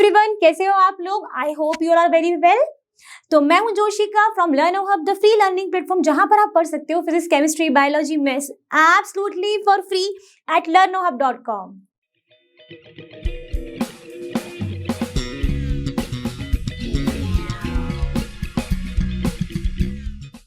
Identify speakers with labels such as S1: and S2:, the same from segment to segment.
S1: Everyone, कैसे हो आप लोग? I hope you are very well. तो मैं हूं Joshika from Learnohub, the free learning platform, जहां पर आप पढ़ सकते हो physics, chemistry, biology, maths absolutely for free at learnohub.com।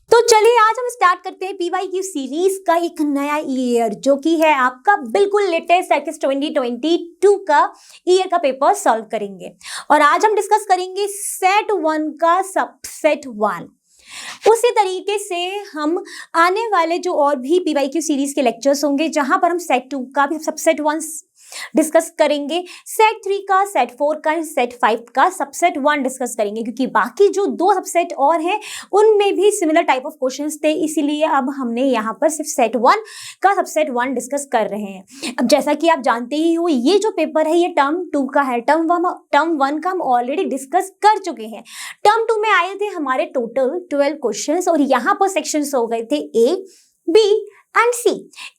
S1: तो चलिए आज हम स्टार्ट करते हैं पीवाईक्यू सीरीज का एक नया ईयर, जो कि है आपका बिल्कुल लेटेस्ट एक्स 2022 का ईयर का पेपर सॉल्व करेंगे। और आज हम डिस्कस करेंगे सेट 1 का सबसेट 1। उसी तरीके से हम आने वाले जो और भी पीवाईक्यू सीरीज के लेक्चर्स होंगे, जहां पर हम सेट 2 का भी सबसेट 1 डिस्कस करेंगे, सेट 3 का, सेट 4 का, सेट 5 का सबसेट 1 डिस्कस करेंगे, क्योंकि बाकी जो दो सबसेट और हैं उनमें भी सिमिलर टाइप ऑफ क्वेश्चंस थे। इसीलिए अब हमने यहाँ पर सिर्फ सेट 1 का सबसेट 1 डिस्कस कर रहे हैं। अब जैसा कि आप जानते ही हो, ये जो पेपर है ये टर्म 2 का है। टर्म 1 का हम ऑलरेडी डिस्कस कर चुके हैं। टर्म 2 में आए थे हमारे टोटल 12 क्वेश्चंस, और यहाँ पर सेक्शंस हो गए थे ए, बी एंड सी।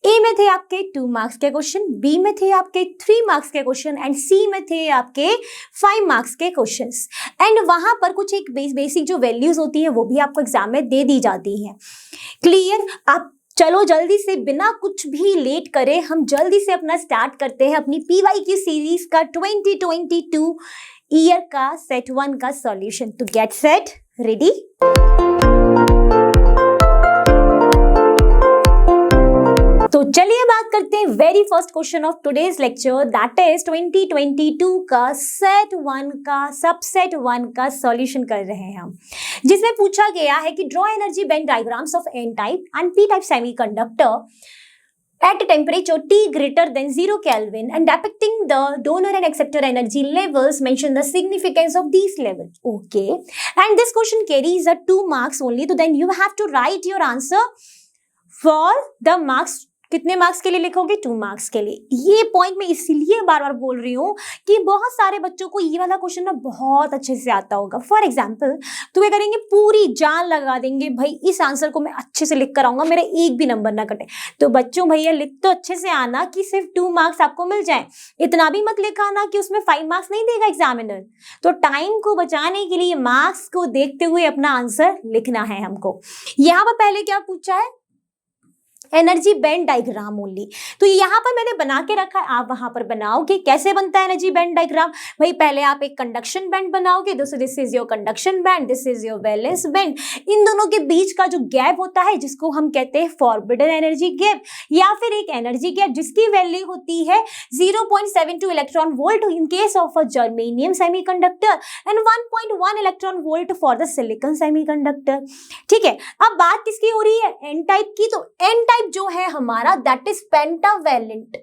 S1: ए में थे आपके 2 मार्क्स के क्वेश्चन, बी में थे आपके 3 मार्क्स के क्वेश्चन एंड सी में थे आपके 5 मार्क्स के क्वेश्चंस। एंड वहां पर कुछ एक बेसिक जो वैल्यूज होती हैं वो भी आपको एग्जाम में दे दी जाती हैं। क्लियर? आप चलो जल्दी से, बिना कुछ भी लेट करे, हम जल्दी से अपना स्टार्ट करते हैं अपनी पीवाईक्यू सीरीज का 2022 ईयर का सेट 1 का सॉल्यूशन। तो गेट सेट रेडी। तो चलिए बात करते हैं very first question of today's lecture, that is 2022 का सेट 1 का सबसेट 1 का सॉल्यूशन कर रहे हैं हम, जिसमें पूछा गया है कि draw energy band diagrams of n type and p type semiconductor at temperature T greater than 0 Kelvin and depicting the donor and acceptor energy levels. Mention the significance of these levels. Okay, and this question carries a 2 marks only, so then you have to write your answer for the marks. कितने marks के लिए लिखोगे? 2 marks के लिए। ये point मैं इसीलिए बार बार बोल रही हूँ कि बहुत सारे बच्चों को ये वाला क्वेश्चन ना बहुत अच्छे से आता होगा। फॉर एग्जाम्पल, तो वे करेंगे, पूरी जान लगा देंगे, भाई इस आंसर को मैं अच्छे से लिख कर आऊंगा, मेरा एक भी नंबर ना कटे। तो बच्चों भैया लिख तो अच्छे से आना कि सिर्फ 2 मार्क्स आपको मिल जाए। इतना भी मत लिखा आना कि उसमें 5 मार्क्स नहीं देगा एग्जामिनर। तो टाइम को बचाने के लिए मार्क्स को देखते हुए अपना आंसर लिखना है हमको। यहाँ पर पहले क्या पूछा है? Energy band diagram only. तो यहाँ पर मैंने बना के रखा है, आप वहां पर बनाओगे। कैसे बनता है एनर्जी बैंड डायग्राम? भाई पहले आप एक कंडक्शन बैंड बनाओगे, this is your conduction band, this is your valence band. इन दोनों के बीच का जो गैप होता है, जिसको हम कहते हैं फॉरबिडन एनर्जी गैप, या फिर एक एनर्जी गैप जिसकी वैल्यू होती है 0.72 electron volt in case of a germanium semiconductor and 1.1 electron volt for the silicon semiconductor. ठीक है, अब बात किसकी हो रही है? एन टाइप की। तो एन टाइप जो है हमारा, दैट इज पेंटावैलेंट।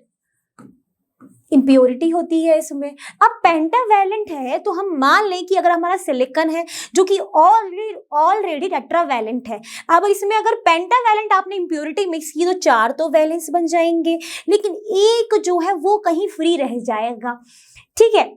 S1: इंप्योरिटी होती है इसमें। अब पेंटावैलेंट है तो हम मान लें कि अगर हमारा सिलिकॉन है जो कि ऑलरेडी टेट्रावैलेंट है, अब इसमें अगर पेंटावैलेंट आपने इंप्योरिटी मिक्स की तो 4 तो वैलेंस बन जाएंगे, लेकिन एक जो है वो कहीं फ्री रह जाएगा। ठीक है,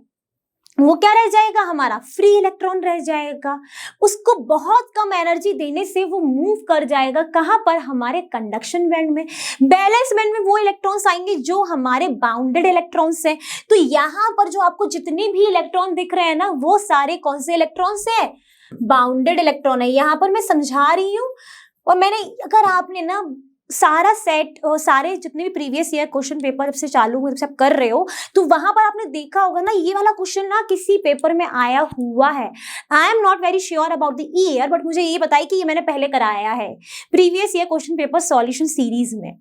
S1: वो क्या रह जाएगा? हमारा फ्री इलेक्ट्रॉन रह जाएगा। उसको बहुत कम एनर्जी देने से वो मूव कर जाएगा कहां पर? हमारे कंडक्शन बैंड में। बैलेंस बैंड में वो इलेक्ट्रॉन्स आएंगे जो हमारे बाउंडेड इलेक्ट्रॉन्स हैं। तो यहाँ पर जो आपको जितने भी इलेक्ट्रॉन दिख रहे हैं ना, वो सारे कौन से इलेक्ट्रॉन्स हैं? बाउंडेड इलेक्ट्रॉन है। यहाँ पर मैं समझा रही हूँ, और मैंने, अगर आपने ना सारा सेट और सारे जितने भी प्रीवियस ईयर क्वेश्चन पेपर जब से चालू हुए, जब से आप कर रहे हो, तो वहां पर आपने देखा होगा ना, ये वाला क्वेश्चन ना किसी पेपर में आया हुआ है। I am not very sure about the year, but मुझे ये बताइए कि ये मैंने पहले कराया है previous year question paper solution series में।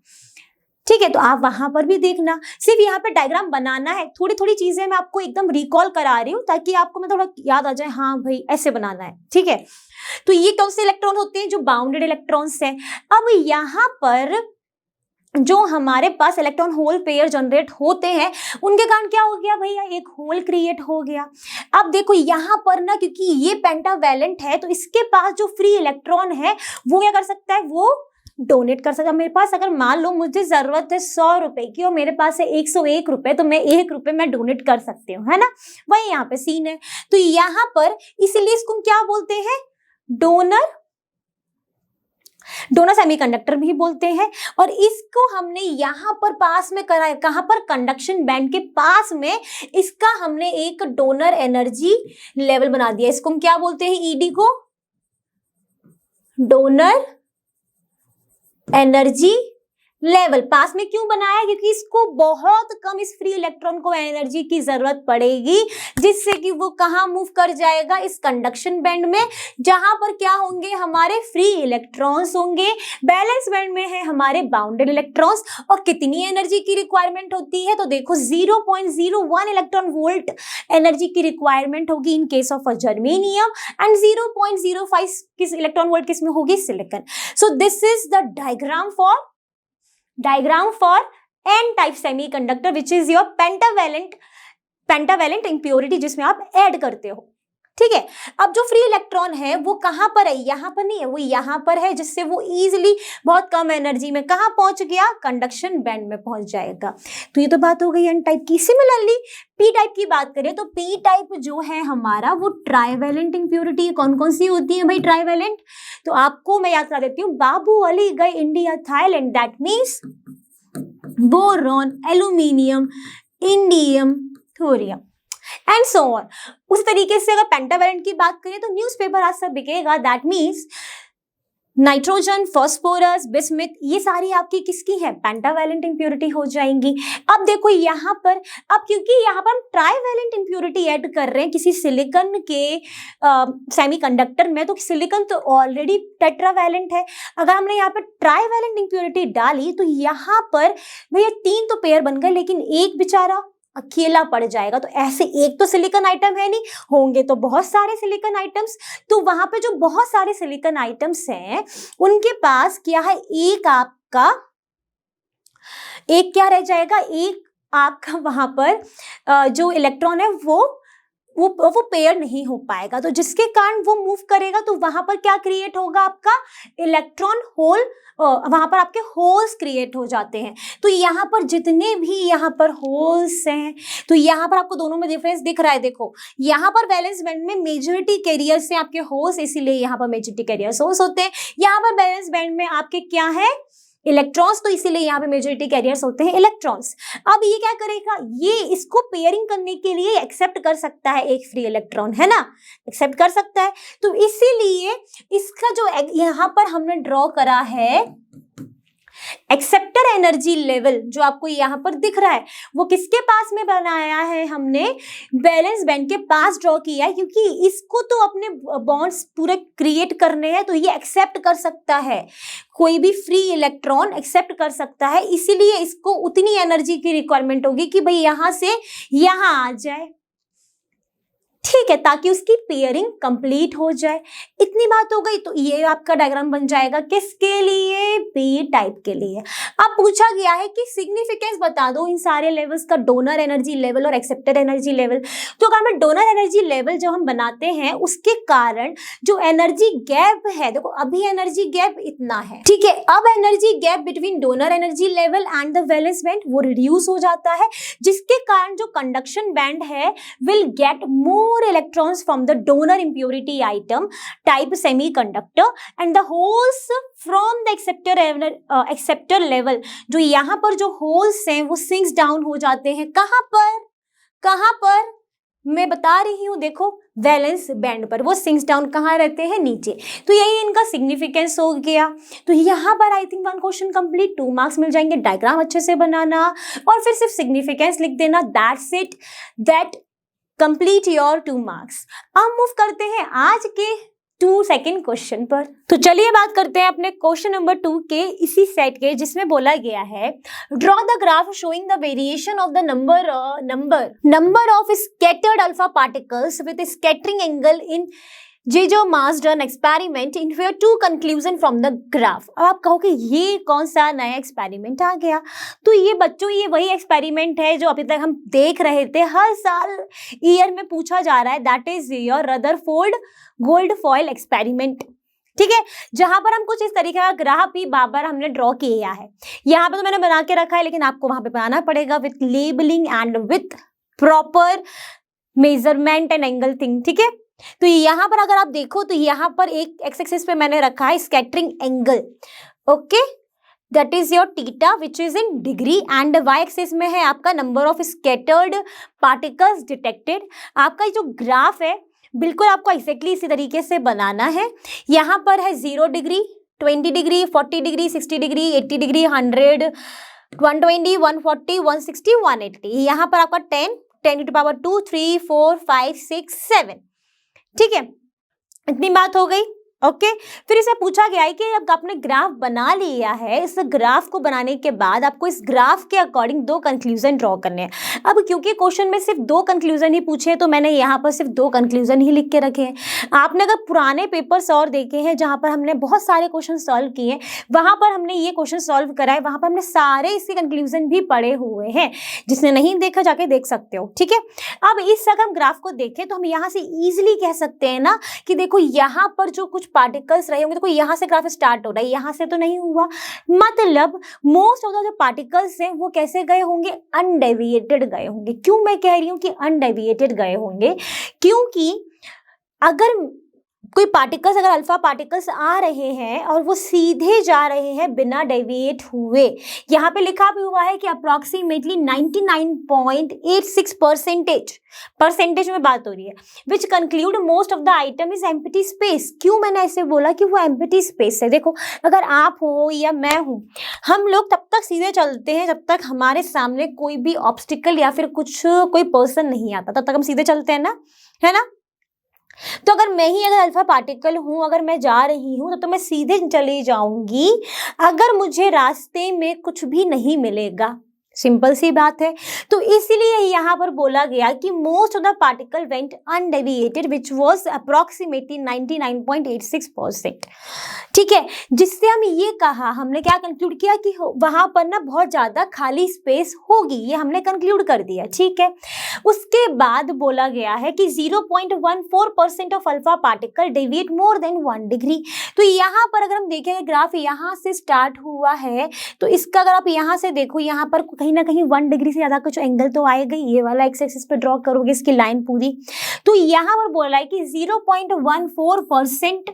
S1: ठीक है, तो आप वहां पर भी देखना। सिर्फ यहाँ पे डायग्राम बनाना है, थोड़ी थोड़ी चीजें मैं आपको एकदम रिकॉल करा रही हूँ ताकि आपको मैं थोड़ा याद आ जाए, हाँ भाई ऐसे बनाना है। ठीक है, तो ये कौन से इलेक्ट्रॉन होते हैं? जो बाउंडेड इलेक्ट्रॉन्स हैं। अब यहाँ पर जो हमारे पास इलेक्ट्रॉन होल पेयर जनरेट होते हैं, उनके कारण क्या हो गया भैया? एक होल क्रिएट हो गया। अब देखो यहाँ पर ना, क्योंकि ये पेंटावैलेंट है, तो इसके पास जो फ्री इलेक्ट्रॉन है वो क्या कर सकता है? वो डोनेट कर सकता है। मेरे पास अगर मान लो मुझे जरूरत है 100 रुपए की और मेरे पास है 101 रुपए, तो मैं 1 रुपए मैं डोनेट कर सकती हूँ, है ना? वही यहाँ पे सीन है। तो यहाँ पर इसीलिए इसको क्या बोलते हैं? डोनर डोनर सेमीकंडक्टर भी बोलते हैं। और इसको हमने यहाँ पर पास में करा है, कहाँ पर, कंडक्शन बैंड के पास में इसका हमने एक डोनर एनर्जी लेवल बना दिया। इसको हम क्या बोलते हैं, ईडी को डोनर एनर्जी लेवल पास में क्यों बनाया, क्योंकि इसको बहुत कम इस फ्री इलेक्ट्रॉन को एनर्जी की जरूरत पड़ेगी, जिससे कि वो कहाँ मूव कर जाएगा, इस कंडक्शन बैंड में, जहां पर क्या होंगे, हमारे फ्री इलेक्ट्रॉन्स होंगे। बैलेंस बैंड में है हमारे बाउंडेड इलेक्ट्रॉन्स। और कितनी एनर्जी की रिक्वायरमेंट होती है, तो देखो 0.01 इलेक्ट्रॉन वोल्ट एनर्जी की रिक्वायरमेंट होगी in case of germanium, and 0.05 किस इलेक्ट्रॉन वोल्ट किस में होगी, silicon. So this is the diagram for n type semiconductor which is your pentavalent impurity, जिसमें आप ऐड करते हो। ठीक है, अब जो फ्री इलेक्ट्रॉन है वो कहां पर है, यहां पर नहीं है, वो यहां पर है, जिससे वो इजीली बहुत कम एनर्जी में कहां पहुंच गया, कंडक्शन बैंड में पहुंच जाएगा। तो ये तो बात हो गई एन टाइप की। सिमिलरली पी टाइप की बात करें तो पी टाइप जो है हमारा वो ट्राइवेलेंट इंप्योरिटी। कौन कौन सी होती है भाई ट्राइवेलेंट, तो आपको मैं याद करा देती हूँ, बाबू अली गए India Thailand, that means boron, aluminium, indium, thorium and so on. उस तरीके से अगर पेंटावेलेंट की बात करें तो न्यूज़पेपर आज सब बिकेगा, that means nitrogen, phosphorus, bismuth, ये सारी आपकी किसकी है, पेंटावेलेंट इंप्योरिटी हो जाएंगी। अब देखो यहाँ पर, अब क्योंकि यहाँ पर हम ट्राइवेलेंट इंप्योरिटी ऐड कर रहे हैं किसी सिलिकॉन के सेमीकंडक्टर में, तो सिलिकॉन तो ऑलरेडी टेट्रावेलेंट है। अगर हमने यहाँ पर ट्राइवेलेंट इंप्योरिटी डाली तो यहाँ पर भैया 3 तो पेयर बन गए, लेकिन एक बेचारा अकेला पड़ जाएगा। तो ऐसे एक तो सिलिकॉन आइटम है नहीं, होंगे तो बहुत सारे सिलिकॉन आइटम्स। तो वहां पे जो बहुत सारे सिलिकॉन आइटम्स हैं उनके पास क्या है, एक क्या रह जाएगा, एक आपका वहां पर जो इलेक्ट्रॉन है वो पेयर नहीं हो पाएगा। तो जिसके कारण वो मूव करेगा तो वहां पर क्या क्रिएट होगा, आपका इलेक्ट्रॉन होल, वहां पर आपके होल्स क्रिएट हो जाते हैं। तो यहाँ पर जितने भी यहाँ पर होल्स हैं, तो यहाँ पर आपको दोनों में डिफरेंस दिख रहा है। देखो यहाँ पर वैलेंस बैंड में मेजॉरिटी कैरियर्स हैं आपके होल्स, इसीलिए यहाँ पर मेजॉरिटी कैरियर्स होल्स होते हैं। यहाँ पर बैलेंस बैंड में आपके क्या है, इलेक्ट्रॉन्स, तो इसीलिए यहाँ पे मेजॉरिटी कैरियर्स होते हैं इलेक्ट्रॉन्स। अब ये क्या करेगा, ये इसको पेयरिंग करने के लिए एक्सेप्ट कर सकता है एक फ्री इलेक्ट्रॉन, है ना, एक्सेप्ट कर सकता है। तो इसीलिए इसका जो यहाँ पर हमने ड्रॉ करा है एक्सेप्टर एनर्जी लेवल, जो आपको यहाँ पर दिख रहा है, वो किसके पास में बनाया है, हमने बैलेंस बैंड के पास ड्रॉ किया है, क्योंकि इसको तो अपने बॉन्ड्स पूरे क्रिएट करने हैं, तो ये एक्सेप्ट कर सकता है, कोई भी फ्री इलेक्ट्रॉन एक्सेप्ट कर सकता है। इसीलिए इसको उतनी एनर्जी की रिक्वायरमेंट होगी कि भाई यहाँ से यहाँ आ जाए, ठीक है, ताकि उसकी पेयरिंग कंप्लीट हो जाए। इतनी बात हो गई। तो ये आपका डायग्राम बन जाएगा किसके लिए, पी टाइप के लिए। अब पूछा गया है कि सिग्निफिकेंस बता दो इन सारे लेवल्स का, डोनर एनर्जी लेवल और एक्सेप्टर एनर्जी लेवल। तो अगर हम डोनर एनर्जी लेवल जो हम बनाते हैं उसके कारण जो एनर्जी गैप है, देखो अभी एनर्जी गैप इतना है, ठीक है, अब energy gap between donor energy level and the valence band वो रिड्यूस हो जाता है, जिसके कारण जो कंडक्शन बैंड है will get more electrons from the donor impurity item type semiconductor and the holes from the acceptor level, जो यहाँ पर जो holes हैं वो sinks down हो जाते हैं। कहाँ पर मैं बता रही हूँ, देखो वैलेंस बैंड पर, वो सिंक्स डाउन कहाँ रहते हैं, नीचे। तो यही इनका सिग्निफिकेंस हो गया। तो यहाँ पर I think 1 question complete, 2 marks मिल जाएंगे। डायग्राम अच्छे से बनाना और फिर सिर्फ सिग्निफिकेंस लिख देना, that's it, that complete your 2 marks. अब मूव करते हैं आज के 2 सेकंड क्वेश्चन पर। तो चलिए बात करते हैं अपने क्वेश्चन नंबर 2 के इसी सेट के, जिसमें बोला गया है draw the graph showing the variation of the number of scattered alpha particles with scattering angle in Geiger Marsden experiment infer two conclusion from the graph. अब आप कहोगे ये कौन सा नया एक्सपेरिमेंट आ गया, तो ये बच्चों ये वही एक्सपेरिमेंट है जो अभी तक हम देख रहे थे, हर साल ईयर में पूछा जा रहा है, that is your Rutherford gold foil experiment. ठीक है, जहां पर हम कुछ इस तरीके का ग्राफ भी बार हमने ड्रॉ किया है। यहाँ पे तो मैंने बना के रखा है, लेकिन आपको वहां पे बनाना पड़ेगा with labelling and with proper measurement and angle thing. ठीक है, तो यहाँ पर अगर आप देखो तो यहाँ पर एक एक्स एक्सिस पे मैंने रखा है scattering angle, okay, that is your theta which is in degree, and y axis में है आपका number of scattered particles detected. आपका जो ग्राफ है बिल्कुल आपको एक्जैक्टली इसी तरीके से बनाना है। यहाँ पर है 0 degree, 20 degree, 40 degree, 60 degree, 80 degree, 100, 120, 140, 160, 180। यहाँ पर आपका 10, 10 to power 2, 3, 4, 5, 6, 7। ठीक है, इतनी बात हो गई, ओके। फिर इसे पूछा गया है कि अब आपने ग्राफ बना लिया है, इस ग्राफ को बनाने के बाद आपको इस ग्राफ के अकॉर्डिंग 2 कंक्लूजन ड्रॉ करने हैं। अब क्योंकि क्वेश्चन में सिर्फ 2 कंक्लूजन ही पूछे तो मैंने यहाँ पर सिर्फ 2 कंक्लूजन ही लिख के रखे हैं। आपने अगर पुराने पेपर्स और देखे हैं जहाँ पर हमने बहुत सारे क्वेश्चन सॉल्व किए, वहाँ पर हमने ये क्वेश्चन सॉल्व करा है, वहाँ पर हमने सारे इसके कंक्लूजन भी पढ़े हुए हैं। जिसने नहीं देखा जाके देख सकते हो, ठीक है। अब इस अगर हम ग्राफ को देखें तो हम यहाँ से ईजिली कह सकते हैं ना कि देखो यहाँ पर जो कुछ पार्टिकल्स रहे होंगे, देखो यहाँ से ग्राफ स्टार्ट हो रहा है, यहाँ से तो नहीं हुआ, मतलब मोस्ट ऑफ द जो पार्टिकल्स हैं वो कैसे गए होंगे, अनडेविएटेड गए होंगे। क्यों मैं कह रही हूँ कि अनडेविएटेड गए होंगे, क्योंकि अगर कोई पार्टिकल्स, अगर अल्फा पार्टिकल्स आ रहे हैं और वो सीधे जा रहे हैं बिना डेविएट हुए, यहाँ पे लिखा भी हुआ है कि अप्रॉक्सीमेटली 99.86% परसेंटेज में बात हो रही है, which conclude most of the atom is empty space. क्यों मैंने ऐसे बोला कि वो एम्प्टी स्पेस है? देखो अगर आप हो या मैं हूँ, हम लोग तब तक सीधे चलते हैं जब तक हमारे सामने कोई भी ऑब्स्टिकल या फिर कोई पर्सन नहीं आता, तब तक हम सीधे चलते हैं ना, है ना। तो अगर मैं ही अगर अल्फा पार्टिकल हूं, अगर मैं जा रही हूं तो मैं सीधे चली जाऊंगी अगर मुझे रास्ते में कुछ भी नहीं मिलेगा। सिंपल सी बात है। तो इसलिए यहाँ पर बोला गया कि most of the particle went undeviated which was approximately 99.86%। ठीक है, जिससे हम ये कहा, हमने क्या कंक्लूड किया कि वहां पर ना बहुत ज्यादा खाली स्पेस होगी, ये हमने कंक्लूड कर दिया। ठीक है, उसके बाद बोला गया है कि 0.14% of alpha particle deviate more than 1 degree. तो यहाँ पर अगर हम देखेंगे ग्राफ यहाँ से स्टार्ट हुआ है, तो इसका अगर आप यहाँ से देखो, यहाँ पर कहीं ना कहीं 1 डिग्री से ज्यादा कुछ एंगल तो आएगा। ये वाला एक्स एक्सिस पे ड्रॉ करोगे इसकी लाइन पूरी, तो यहाँ पर बोला है कि 0.14%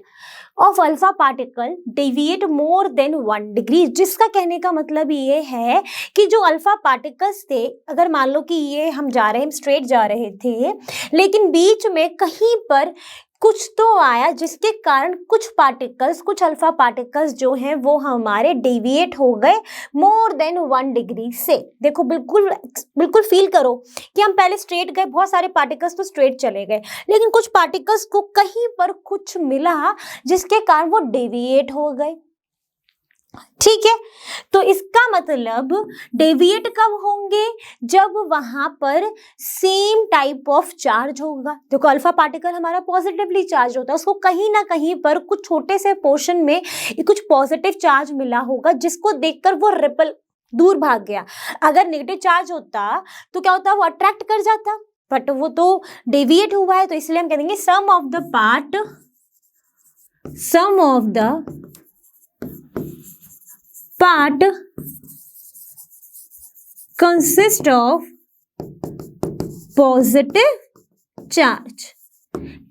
S1: of alpha particle deviate more than 1 degree, जिसका कहने का मतलब ये है कि जो अल्फा पार्टिकल्स थे, अगर मान लो कि ये हम जा रहे हैं, स्ट्रेट जा रहे थे, लेकिन बीच में कहीं पर कुछ तो आया जिसके कारण कुछ पार्टिकल्स, कुछ अल्फा पार्टिकल्स जो हैं वो हमारे डेविएट हो गए मोर देन 1 डिग्री से। देखो बिल्कुल बिल्कुल फील करो कि हम पहले स्ट्रेट गए, बहुत सारे पार्टिकल्स तो स्ट्रेट चले गए, लेकिन कुछ पार्टिकल्स को कहीं पर कुछ मिला जिसके कारण वो डेविएट हो गए। ठीक है, तो इसका मतलब डेविएट कब होंगे, जब वहां पर सेम टाइप ऑफ चार्ज होगा। देखो अल्फा पार्टिकल हमारा पॉजिटिवली चार्ज होता है, उसको कहीं ना कहीं पर कुछ छोटे से पोर्शन में कुछ पॉजिटिव चार्ज मिला होगा, जिसको देखकर वो रिपल दूर भाग गया। अगर नेगेटिव चार्ज होता तो क्या होता, वो अट्रैक्ट कर जाता, बट वो तो डेविएट हुआ है, तो इसलिए हम कहेंगे some of the part consist of positive charge.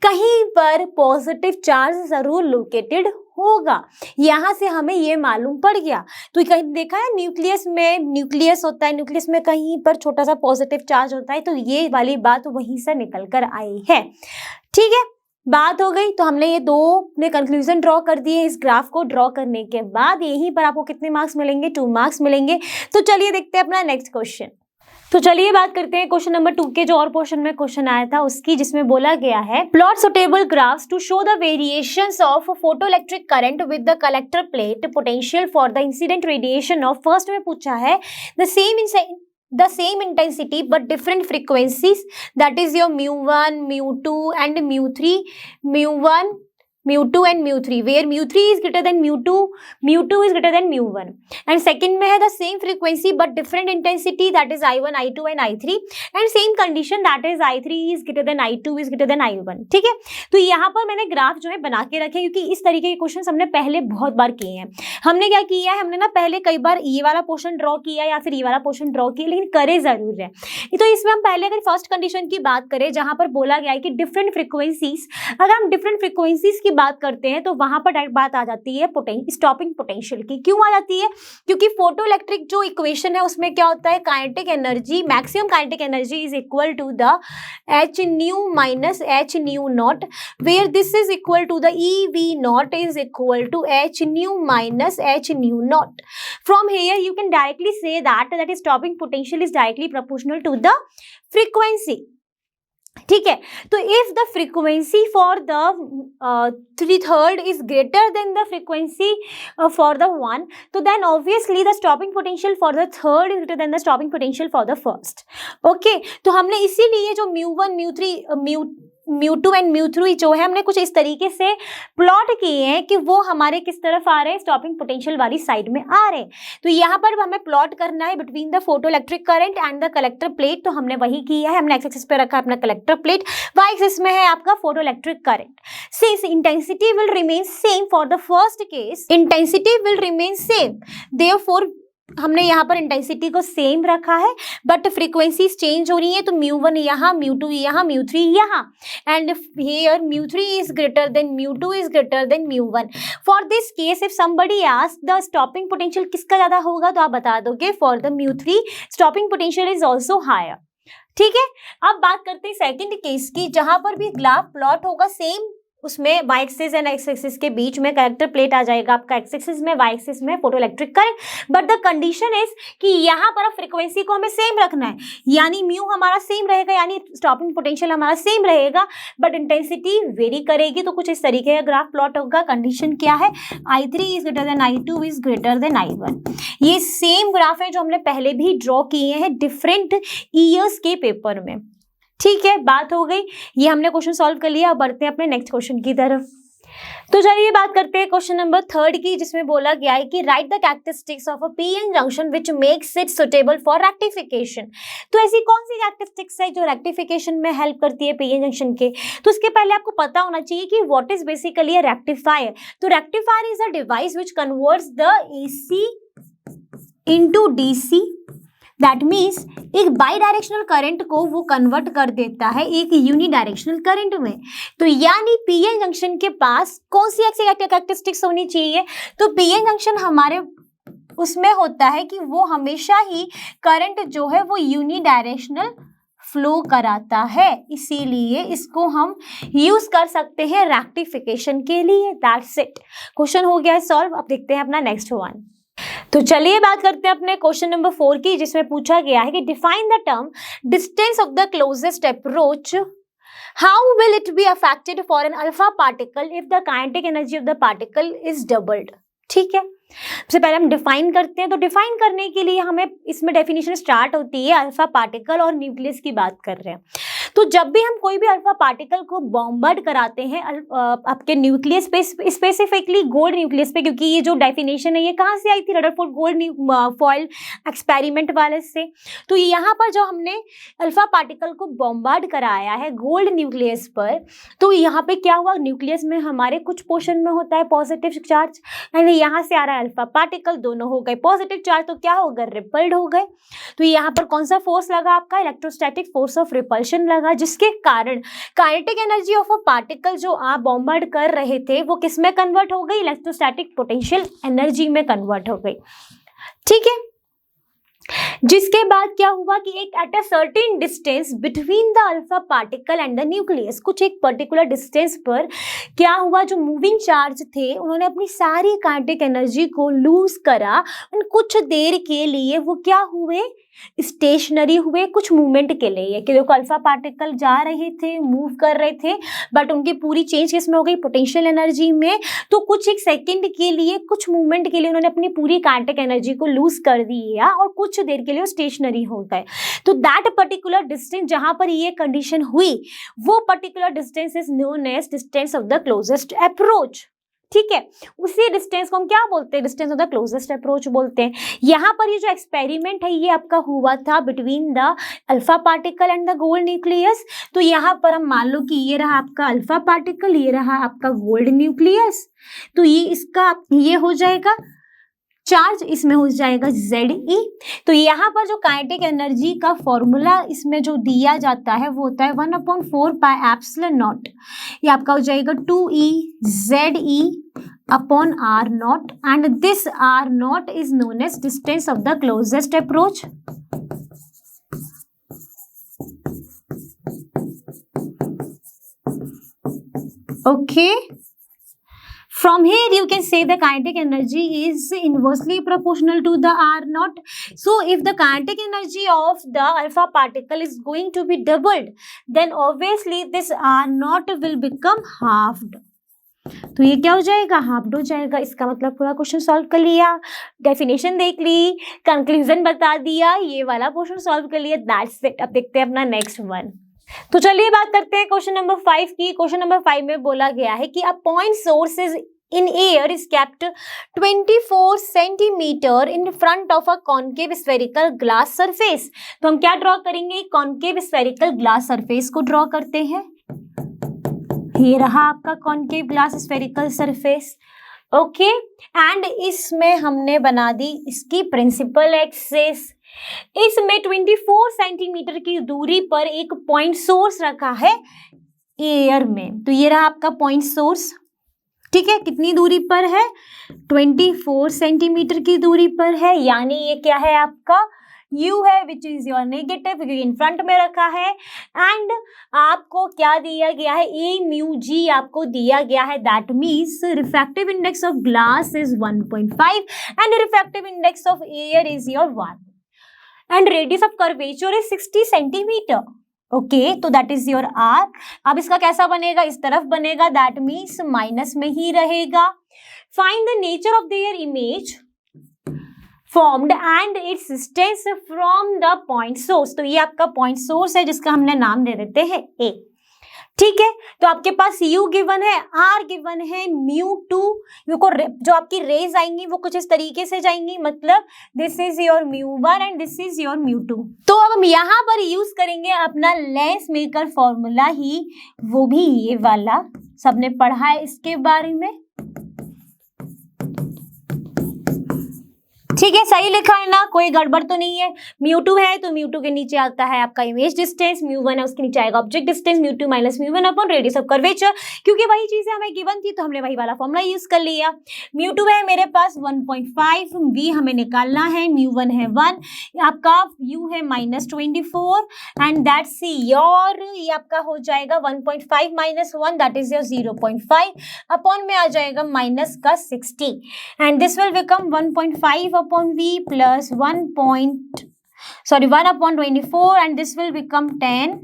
S1: कहीं पर पॉजिटिव चार्ज जरूर लोकेटेड होगा, यहां से हमें ये मालूम पड़ गया। तो कहीं देखा है न्यूक्लियस में, न्यूक्लियस होता है, न्यूक्लियस में कहीं पर छोटा सा पॉजिटिव चार्ज होता है, तो ये वाली बात वहीं से निकल कर आई है। ठीक है, बात हो गई। तो हमने ये 2 ने कंक्लूजन ड्रॉ कर दिए। इस ग्राफ को ड्रॉ करने के बाद यहीं पर आपको कितने मार्क्स मिलेंगे, 2 मार्क्स मिलेंगे। तो चलिए देखते हैं अपना नेक्स्ट क्वेश्चन। तो चलिए बात करते हैं क्वेश्चन नंबर 2 के, जो और पोर्शन में क्वेश्चन आया था उसकी, जिसमें बोला गया है plot suitable graphs to show the variations of photoelectric current with the collector plate potential for the incident radiation of. First में पूछा है the same intensity but different frequencies, that is your mu1, mu2 and mu3, mu1, mu2 and mu3, where mu3 is greater than mu2, mu2 is greater than mu1. And second में है the same frequency but different intensity, that is I1, I2 and I3, and same condition, that is I3 is greater than I2 is greater than I1. ठीक है, तो यहाँ पर मैंने graph जो है बना के रखे, क्योंकि इस तरीके के क्वेश्चन हमने पहले बहुत बार किए हैं. हमने क्या किया है, हमने ना पहले कई बार ये वाला पोर्शन ड्रॉ किया या फिर ये वाला पोर्शन ड्रॉ किया, लेकिन करे जरूर है. तो इसमें हम पहले अगर फर्स्ट कंडीशन की बात करें, जहां पर बोला गया है कि डिफरेंट फ्रीक्वेंसीज, अगर हम डिफरेंट फ्रीक्वेंसीज की बात करते हैं तो वहां पर डायरेक्ट बात आ जाती है स्टॉपिंग पोटेंशियल की. क्यों आ जाती है? क्योंकि फोटो इलेक्ट्रिक जो इक्वेशन है उसमें क्या होता है, kinetic energy, maximum kinetic energy is equal to the h nu minus H nu naught, where this is equal to the e v naught is equal to h nu minus H nu naught. From here you can directly say that is stopping potential is directly proportional to the frequency. ठीक है, तो if the frequency for the 3/3 is greater than the frequency for the 1, तो then obviously the stopping potential for the third is greater than the stopping potential for the first. Okay, तो हमने इसीलिए जो mu1, mu3, mu2 and mu3 जो है हमने कुछ इस तरीके से प्लॉट किए हैं कि वो हमारे किस तरफ आ रहे हैं, स्टॉपिंग पोटेंशियल वाली साइड में आ रहे हैं. तो यहाँ पर हमें प्लॉट करना है between the photo electric current and the collector plate, तो हमने वही किया है. हमने एक्स एक्सिस पे रखा है अपना कलेक्टर प्लेट, वाई एक्सिस में है आपका photo electric current. Since intensity will remain same for the first case, intensity will remain same, therefore हमने यहाँ पर इंटेंसिटी को सेम रखा है, बट फ्रीक्वेंसीज चेंज हो रही है. तो mu1 यहाँ, mu2 यहाँ, mu3 यहाँ, and here mu3 is greater than mu2 is greater than mu1. For this case if somebody ask the stopping potential किसका ज्यादा होगा, तो आप बता दोगे for the mu3 stopping potential is also higher. ठीक है, अब बात करते हैं सेकेंड केस की, जहां पर भी ग्राफ प्लॉट होगा सेम, उसमें Y axis and X axis के बीच में कलेक्टर प्लेट आ जाएगा आपका, एक्स एक्सिस में, वाई एक्सिस में photo electric current. But the condition is कि यहाँ पर फ्रीक्वेंसी को हमें सेम रखना है, यानी म्यू हमारा सेम रहेगा, यानी स्टॉपिंग पोटेंशियल हमारा सेम रहेगा, बट इंटेंसिटी वेरी करेगी. तो कुछ इस तरीके का ग्राफ प्लॉट होगा. कंडीशन क्या है, I3 is greater then I2 is greater then I1. ये सेम ग्राफ है जो हमने पहले भी ड्रॉ किए हैं डिफरेंट ईयर्स के पेपर में. ठीक है, बात हो गई, ये हमने क्वेश्चन सॉल्व कर लिया. अब बढ़ते हैं अपने नेक्स्ट क्वेश्चन की तरफ. तो चलिए बात करते हैं क्वेश्चन नंबर 3 की, जिसमें बोला गया है कि right the characteristics of a PN junction which makes it suitable for rectification. तो ऐसी कौन सी कैरेक्टरिस्टिक्स है जो रेक्टिफिकेशन में हेल्प करती है पीएन जंक्शन के. तो उसके पहले आपको पता होना चाहिए कि what is basically a rectifier. तो rectifier is a device which converts the AC into DC, that means एक बाई डायरेक्शनल करंट को वो कन्वर्ट कर देता है एक यूनिडायरेक्शनल करंट में. तो यानी पीएन जंक्शन के पास कौन सी ऐसी कैरेक्टरिस्टिक्स होनी चाहिए, तो पीएन जंक्शन हमारे उसमें होता है कि वो हमेशा ही करंट जो है वो यूनिडायरेक्शनल फ्लो कराता है, इसीलिए इसको हम यूज कर सकते हैं रेक्टिफिकेशन के लिए. दैट्स इट, क्वेश्चन हो गया सॉल्व. अब देखते हैं अपना नेक्स्ट वन. तो चलिए बात करते हैं अपने क्वेश्चन नंबर 4 की, जिसमें पूछा गया है कि define the term distance of the closest approach, how will it be affected for an alpha particle if the kinetic energy of the particle is doubled. ठीक है, सबसे पहले हम डिफाइन करते हैं. तो डिफाइन करने के लिए हमें इसमें डेफिनेशन स्टार्ट होती है अल्फा पार्टिकल और न्यूक्लियस की बात कर रहे हैं. तो जब भी हम कोई भी अल्फा पार्टिकल को बॉम्बार्ड कराते हैं आपके न्यूक्लियस पे, स्पेसिफिकली गोल्ड न्यूक्लियस पे, क्योंकि ये जो डेफिनेशन है ये कहाँ से आई थी, रदरफोर्ड गोल्ड फॉइल एक्सपेरिमेंट वाले से. तो यहाँ पर जो हमने अल्फा पार्टिकल को बॉम्बार्ड कराया है गोल्ड न्यूक्लियस पर, तो यहाँ पे क्या हुआ, न्यूक्लियस में हमारे कुछ पोर्शन में होता है पॉजिटिव चार्ज, एंड यहाँ से आ रहा है अल्फा पार्टिकल, दोनों हो गए पॉजिटिव चार्ज, तो क्या हो गए, रिपल्ड हो गए. तो यहाँ पर कौन सा फोर्स लगा आपका, इलेक्ट्रोस्टैटिक फोर्स ऑफ रिपल्शन लगा, जिसके कारण kinetic energy of a particle जो आप बॉम्बार्ड कर रहे थे वो किस में कन्वर्ट हो गई, इलेक्ट्रोस्टैटिक पोटेंशियल एनर्जी में कन्वर्ट हो गई. ठीक है, जिसके बाद क्या हुआ कि एक at a certain distance between the alpha particle and the nucleus, कुछ एक पर्टिकुलर डिस्टेंस पर क्या हुआ, जो मूविंग चार्ज थे उन्होंने अपनी सारी काइनेटिक एनर्जी को लूज करा, और कुछ देर के लिए वो क्या हुए, स्टेशनरी हुए कुछ मूवमेंट के लिए, कि देखो अल्फा पार्टिकल जा रहे थे, मूव कर रहे थे, बट उनकी पूरी चेंज किसमें हो गई, पोटेंशियल एनर्जी में। तो कुछ एक सेकंड के लिए, कुछ मूवमेंट के लिए उन्होंने अपनी पूरी काइनेटिक एनर्जी को लूज कर दिया और कुछ देर के लिए स्टेशनरी हो गए। तो दैट पर्टिकुलर डिस्टेंस जहां पर ये कंडीशन हुई, वो particular distance is known as distance of the closest approach. ठीक है, उसी डिस्टेंस को हम क्या बोलते हैं, distance of the closest approach बोलते हैं। यहाँ पर ये जो एक्सपेरिमेंट है ये आपका हुआ था between the alpha particle and the gold nucleus. तो यहाँ पर हम मान लो कि ये रहा आपका अल्फा पार्टिकल, ये रहा आपका गोल्ड न्यूक्लियस। तो ये इसका ये हो जाएगा चार्ज, इसमें हो जाएगा Ze। तो यहाँ पर जो काइनेटिक एनर्जी का फॉर्मूला इसमें जो दिया जाता है वो होता है 1/4 पाई एप्सिलॉन नॉट। ये आपका हो जाएगा 2E Ze upon R naught, and this R naught is known as distance of the closest approach. Okay, from here you can say the kinetic energy is inversely proportional to the R naught. So if the kinetic energy of the alpha particle is going to be doubled, then obviously this R naught will become halved. तो ये क्या हो जाएगा, halved हो जाएगा। इसका मतलब पूरा क्वेश्चन सॉल्व कर लिया, डेफिनेशन देख ली, कंक्लूजन बता दिया, ये वाला क्वेश्चन सॉल्व कर लिया, दैट्स इट। अब देखते हैं अपना नेक्स्ट वन। तो चलिए बात करते हैं क्वेश्चन नंबर 5 की। क्वेश्चन नंबर 5 में बोला गया है कि a point source is in air is kept 24 centimetre in front of a concave spherical glass surface। तो हम क्या ड्रॉ करेंगे, कॉन्केव स्फेरिकल ग्लास सरफेस को ड्रॉ करते हैं। ये रहा आपका concave glass spherical surface. Okay, and इसमें हमने बना दी इसकी प्रिंसिपल एक्सिस। इसमें 24 सेंटीमीटर की दूरी पर एक पॉइंट सोर्स रखा है एयर में। तो ये रहा आपका पॉइंट सोर्स। ठीक है, कितनी दूरी पर है, 24 सेंटीमीटर की दूरी पर है, यानी ये क्या है आपका U है, विच इज योर नेगेटिव, क्योंकि इन फ्रंट में रखा है। एंड आपको क्या दिया गया है, ए म्यू जी आपको दिया गया है। That means refractive index of glass is 1.5 and refractive index of air is your 1 and radius of curvature is 60 centimetre. Okay, तो दैट इज योर आर। अब इसका कैसा बनेगा, इस तरफ बनेगा, दैट मीन्स माइनस में ही रहेगा। Find the nature of their image formed and it's distance from the point source. तो ये आपका पॉइंट सोर्स है जिसका हमने नाम दे देते हैं ए। ठीक है, तो आपके पास U गिवन है, R गिवन है, μ2 जो आपकी रेज आएंगी वो कुछ इस तरीके से जाएंगी, मतलब this is your μ1 and this is your μ2। तो अब हम यहाँ पर यूज करेंगे अपना लेंस मेकर फॉर्मूला ही, वो भी ये वाला, सबने पढ़ा है इसके बारे में। ठीक है, सही लिखा है ना, कोई गड़बड़ तो नहीं है। μ2 है तो μ2 के नीचे आता है आपका इमेज डिस्टेंस, μ1 है उसके नीचे आएगा object distance, μ2 minus μ1 upon radius of curvature. क्योंकि वही चीजें हमें गिवन थी तो हमने वही वाला फॉर्मूला यूज कर लिया। μ2 है मेरे पास 1.5, v हमें निकालना है, μ1 है 1, आपका u है -24 एंड दैट्स योर, ये आपका हो जाएगा 1.5 minus 1 that is your 0.5 upon में आ जाएगा माइनस का 60 and this will become 1.5 upon v plus 1/24 and this will become 10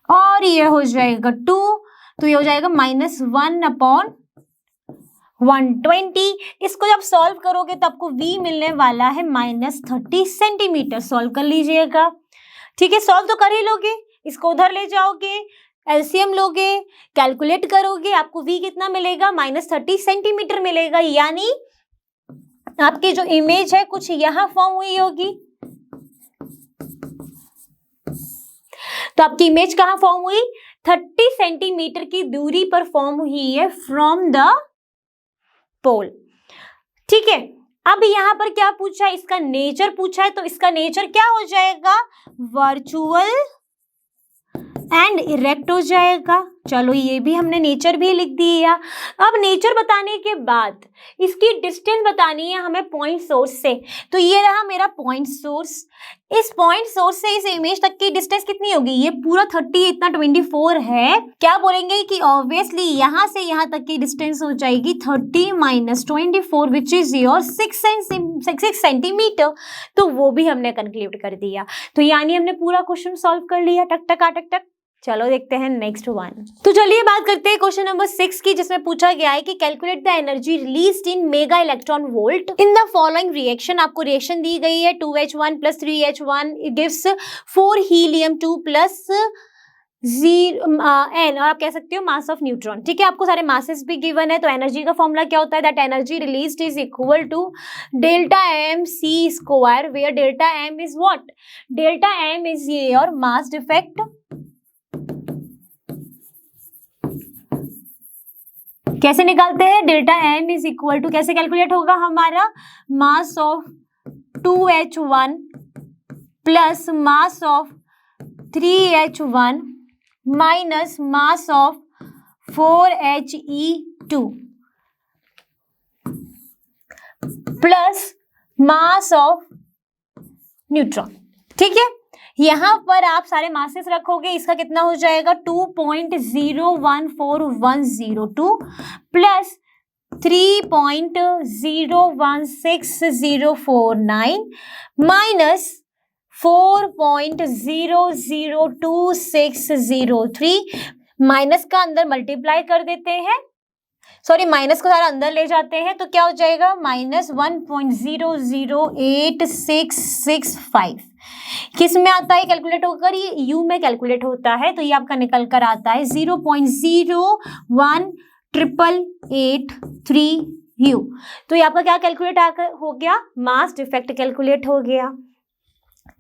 S1: और ये हो जाएगा 2, तो ये हो जाएगा -1/120। इसको जब सॉल्व करोगे तो आपको v मिलने वाला है -30 सेंटीमीटर। सॉल्व कर लीजिएगा। ठीक है, सॉल्व तो कर ही लोगे, इसको उधर ले जाओगे, एलसीएम लोगे, कैलकुलेट करोगे, आपको v कितना मिलेगा, -30 सेंटीमीटर मिलेगा। यानी आपकी जो इमेज है कुछ यहां फॉर्म हुई होगी। तो आपकी इमेज कहां फॉर्म हुई, 30 सेंटीमीटर की दूरी पर फॉर्म हुई है फ्रॉम द पोल। ठीक है, अब यहां पर क्या पूछा है, इसका नेचर पूछा है, तो इसका नेचर क्या हो जाएगा, वर्चुअल एंड इरेक्ट हो जाएगा। चलो ये भी हमने नेचर भी लिख दिया। अब नेचर बताने के बाद इसकी डिस्टेंस बतानी है हमें पॉइंट सोर्स से। तो ये रहा मेरा पॉइंट सोर्स। इस पॉइंट सोर्स से इस इमेज तक की डिस्टेंस कितनी होगी? ये पूरा 30, इतना 24 है। क्या बोलेंगे कि ऑब्वियसली यहाँ से यहाँ तक की डिस्टेंस हो जाएगी 30 minus 24 which is your 6 centimetre. तो वो भी हमने कंक्लूड कर दिया। तो यानी हमने पूरा क्वेश्चन सॉल्व कर लिया टक टक टक टक। चलो देखते हैं नेक्स्ट वन। तो चलिए बात करते हैं क्वेश्चन नंबर 6 की, जिसमें पूछा गया है कि calculate the energy released in mega electron volt in the following reaction. आपको रिएक्शन दी गई है 2H1 plus 3H1 it gives 4 helium 2 plus N, और आप कह सकते हो मास ऑफ न्यूट्रॉन। ठीक है, आपको सारे मासेस भी गिवन है। तो एनर्जी का फॉर्मूला क्या होता है? That energy released is equal to delta M C square, where delta M is what? Delta M is your mass defect. कैसे निकालते हैं? Delta M is equal to, कैसे कैलकुलेट होगा हमारा? Mass of 2H1 plus mass of 3H1 minus mass of 4He2 plus mass of neutron. ठीक है, यहां पर आप सारे मासेस रखोगे, इसका कितना हो जाएगा? 2.014102 प्लस 3.016049 माइनस 4.002603। माइनस का अंदर मल्टीप्लाई कर देते हैं, सॉरी माइनस को सारा अंदर ले जाते हैं, तो क्या हो जाएगा? माइनस 1.008665। किस में आता है कैलकुलेट होकर? ये यू में कैलकुलेट होता है। तो ये आपका निकल कर आता है 0.01883 यू। तो ये आपका क्या कैलकुलेट हो गया? मास डिफेक्ट कैलकुलेट हो गया।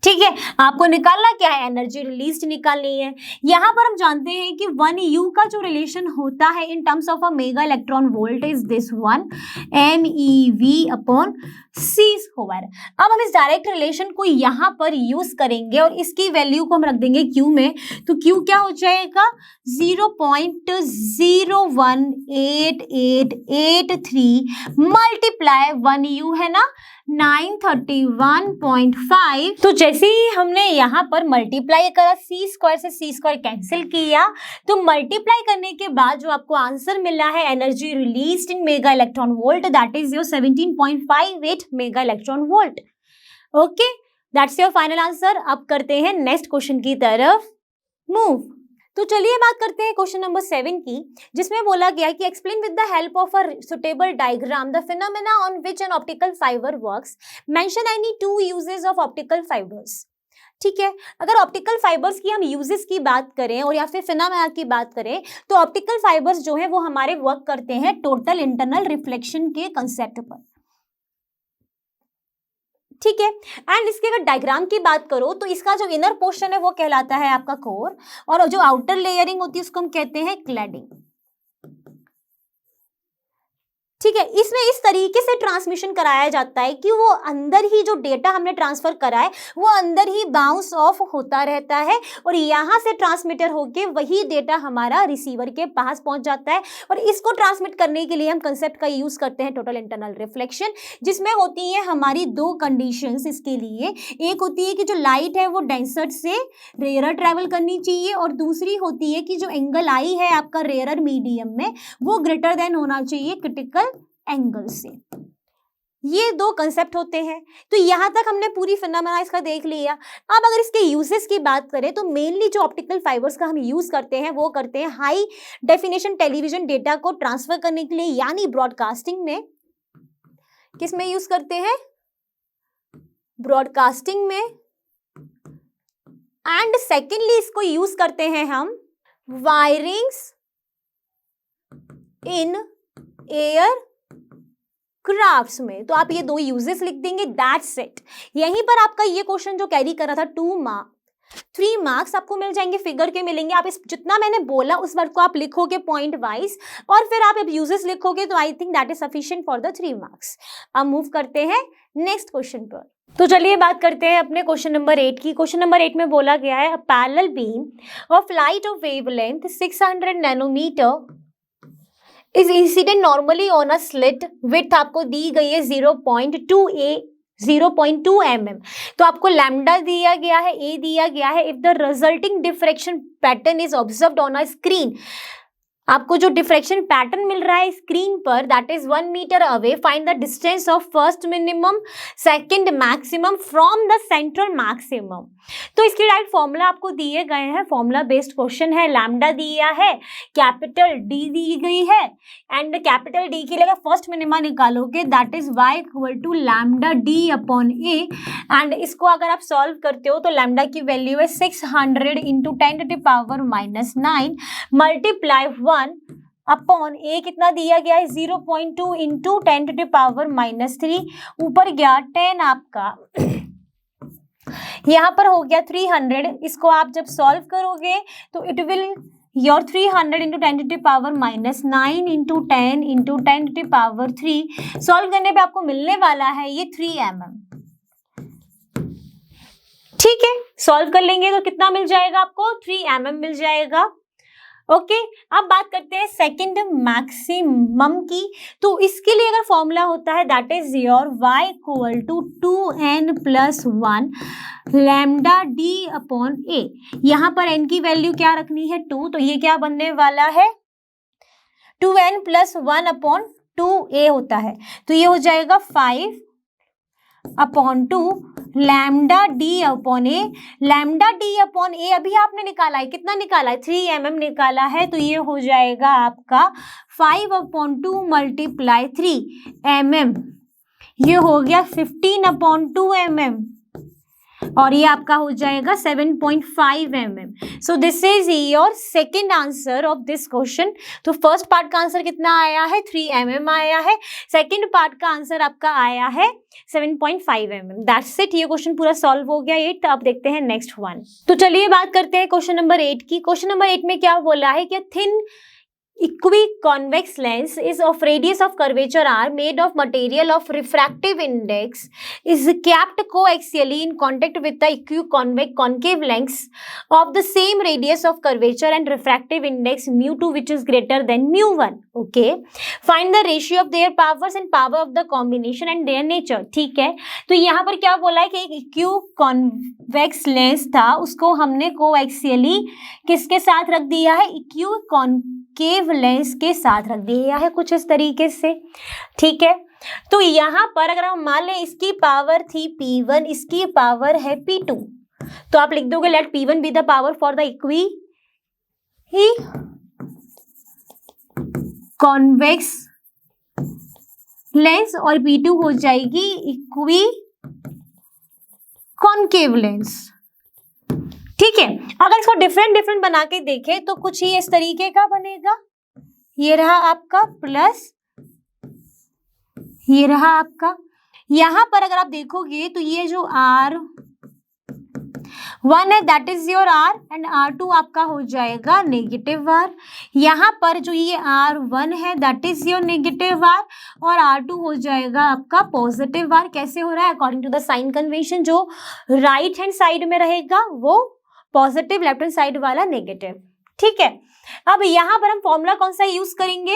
S1: ठीक है, आपको निकालना क्या है? एनर्जी रिलीज्ड निकालनी है। यहां पर हम जानते हैं कि 1U का जो रिलेशन होता है in terms of a mega electron volt is this one, MeV/C square. अब हम इस डायरेक्ट रिलेशन को यहां पर यूज करेंगे और इसकी वैल्यू को हम रख देंगे Q में। तो Q क्या हो जाएगा? 0.018883 मल्टीप्लाई 1U है ना, 931.5। तो जैसे ही हमने यहाँ पर मल्टीप्लाई करा, सी स्क्वायर से सी स्क्वायर कैंसिल किया, तो मल्टीप्लाई करने के बाद जो आपको आंसर मिला है energy released in mega electron volt, that is your 17.58 mega electron volt. Okay, that's your final answer. अब करते हैं नेक्स्ट क्वेश्चन की तरफ मूव। तो चलिए बात करते हैं क्वेश्चन नंबर 7 की, जिसमें बोला गया कि explain with the help of a suitable diagram the phenomena on which an optical fibre works, mention any 2 uses of optical fibres. ठीक है, अगर ऑप्टिकल फाइबर्स की हम यूजेस की बात करें और या फिर फिनोमेना की बात करें, तो ऑप्टिकल फाइबर्स जो है वो हमारे वर्क करते हैं टोटल इंटरनल रिफ्लेक्शन के कंसेप्ट पर। ठीक है, एंड इसके अगर डायग्राम की बात करो तो इसका जो इनर पोर्शन है वो कहलाता है आपका कोर, और जो आउटर लेयरिंग होती है उसको हम कहते हैं क्लैडिंग। ठीक है, इसमें इस तरीके से ट्रांसमिशन कराया जाता है कि वो अंदर ही जो डेटा हमने ट्रांसफर करा है वो अंदर ही बाउंस ऑफ होता रहता है और यहाँ से ट्रांसमिटर होके वही डेटा हमारा रिसीवर के पास पहुंच जाता है। और इसको ट्रांसमिट करने के लिए हम कंसेप्ट का यूज करते हैं टोटल इंटरनल रिफ्लेक्शन, जिसमें होती है हमारी 2 कंडीशंस इसके लिए। एक होती है कि जो लाइट है वो डेंसर से रेयर ट्रेवल करनी चाहिए, और दूसरी होती है कि जो एंगल आई है आपका रेयर मीडियम में वो ग्रेटर देन होना चाहिए क्रिटिकल एंगल से। ये 2 कंसेप्ट होते हैं। तो यहां तक हमने पूरी फिनोमेना इसका देख लिया। अब अगर इसके यूजेस की बात करें तो मेनली जो ऑप्टिकल फाइबर्स का हम यूज करते हैं वो करते हैं हाई डेफिनेशन टेलीविजन डेटा को ट्रांसफर करने के लिए, यानी ब्रॉडकास्टिंग में। किस में यूज करते हैं? ब्रॉडकास्टिंग में। एंड सेकेंडली इसको यूज करते हैं हम वायरिंग्स इन एयर क्राफ्ट्स में। तो आप ये 2 यूजेस लिख देंगे, दैट्स इट। यहीं पर आपका ये क्वेश्चन जो कैरी कर रहा था 3 मार्क्स आपको मिल जाएंगे, फिगर के मिलेंगे। आप इस जितना मैंने बोला उस वर्ड को आप लिखोगे पॉइंट वाइज और फिर आप अब यूजेस लिखोगे, तो I think that is sufficient for the 3 marks. अब मूव करते हैं नेक्स्ट क्वेश्चन पर। तो चलिए बात करते हैं अपने क्वेश्चन नंबर 8 की। क्वेश्चन नंबर 8 में बोला गया है, a parallel beam of light of wavelength 600 nanometre is incident normally on a slit, width आपको दी गई है 0.2 mm। तो आपको लैम्डा दिया गया है, ए दिया गया है। If the resulting diffraction pattern is observed on a screen, आपको जो डिफ्रैक्शन पैटर्न मिल रहा है स्क्रीन पर, that is 1 metre away, find the distance of first minimum second maximum from the central maximum. तो इसके डायरेक्ट फॉर्मूला आपको दिए गए हैं, फॉर्मूला बेस्ड क्वेश्चन है। लैम्डा दिया है, कैपिटल डी दी गई है, एंड कैपिटल डी के लिए अगर फर्स्ट मिनिमा निकालोगे that is y equal to lambda D upon A, and इसको अगर आप सॉल्व करते हो तो लैम्डा की वैल्यू है 600 इंटू 10⁻⁹ मल्टीप्लाई 1 अपॉन ए कितना दिया गया है 0.2 इंटू 10⁻⁻3, ऊपर गया 10 आपका यहाँ पर हो गया 300। इसको आप जब सॉल्व करोगे तो it will your 300 into 10⁻⁹ into 10 into 10⁻3, solve करने पे आपको मिलने वाला है ये 3 mm। ठीक है, सॉल्व कर लेंगे तो कितना मिल जाएगा आपको, 3 mm मिल जाएगा। ओके, अब बात करते हैं सेकंड मैक्सिमम की। तो इसके लिए अगर फॉर्मूला होता है that is your y equal to 2n+1 lambda D upon A. यहाँ पर n की वैल्यू क्या रखनी है 2, तो ये क्या बनने वाला है 2n+1 अपॉन 2a होता है, तो ये हो जाएगा 5/2 लैम्डा डी अपॉन ए। लैम्डा डी अपॉन ए अभी आपने निकाला है, कितना निकाला है 3 mm निकाला है, तो ये हो जाएगा आपका 5/2 मल्टीप्लाई 3 mm, ये हो गया 15/2 mm, और ये आपका हो जाएगा 7.5 mm। So this is your second answer of this question. तो फर्स्ट पार्ट का आंसर कितना आया है 3 mm आया है, सेकेंड पार्ट का आंसर आपका आया है 7.5 mm। दैट्स इट, ये क्वेश्चन पूरा सॉल्व हो गया 8। अब देखते हैं नेक्स्ट वन। तो चलिए बात करते हैं क्वेश्चन नंबर 8 की। क्वेश्चन नंबर 8 में क्या बोला है कि thin equiconvex lens is of radius of curvature r made of material of refractive index is kept coaxially in contact with the equiconvex concave lens of the same radius of curvature and refractive index mu2 which is greater than mu1। okay, find the ratio of their powers and power of the combination and their nature। ठीक है, तो यहाँ पर क्या बोला है कि एक equiconvex lens था, उसको हमने coaxially किसके साथ रख दिया है, इक्विकॉन्केव लेंस के साथ रख दिया है कुछ इस तरीके से। ठीक है, तो यहाँ पर अगर हम मान लें इसकी पावर थी P1, इसकी पावर है P2, तो आप लिख दोगे let P1 be the power for the convex lens और P2 हो जाएगी इक्वी कॉन्केव लेंस। ठीक है, अगर इसको डिफरेंट बना के देखें तो कुछ ही इस तरीके का बनेगा, ये रहा आपका प्लस, ये रहा आपका। यहां पर अगर आप देखोगे तो ये जो R1 है that is your R and R2 आपका हो जाएगा नेगेटिव R। यहाँ पर जो ये R1 है that is your negative R और R2 हो जाएगा आपका पॉजिटिव R। कैसे हो रहा है, according to the sign convention, जो राइट हैंड साइड में रहेगा वो पॉजिटिव, लेफ्ट हैंड साइड वाला नेगेटिव। ठीक है, अब यहां पर हम फॉर्मूला कौन सा यूज करेंगे,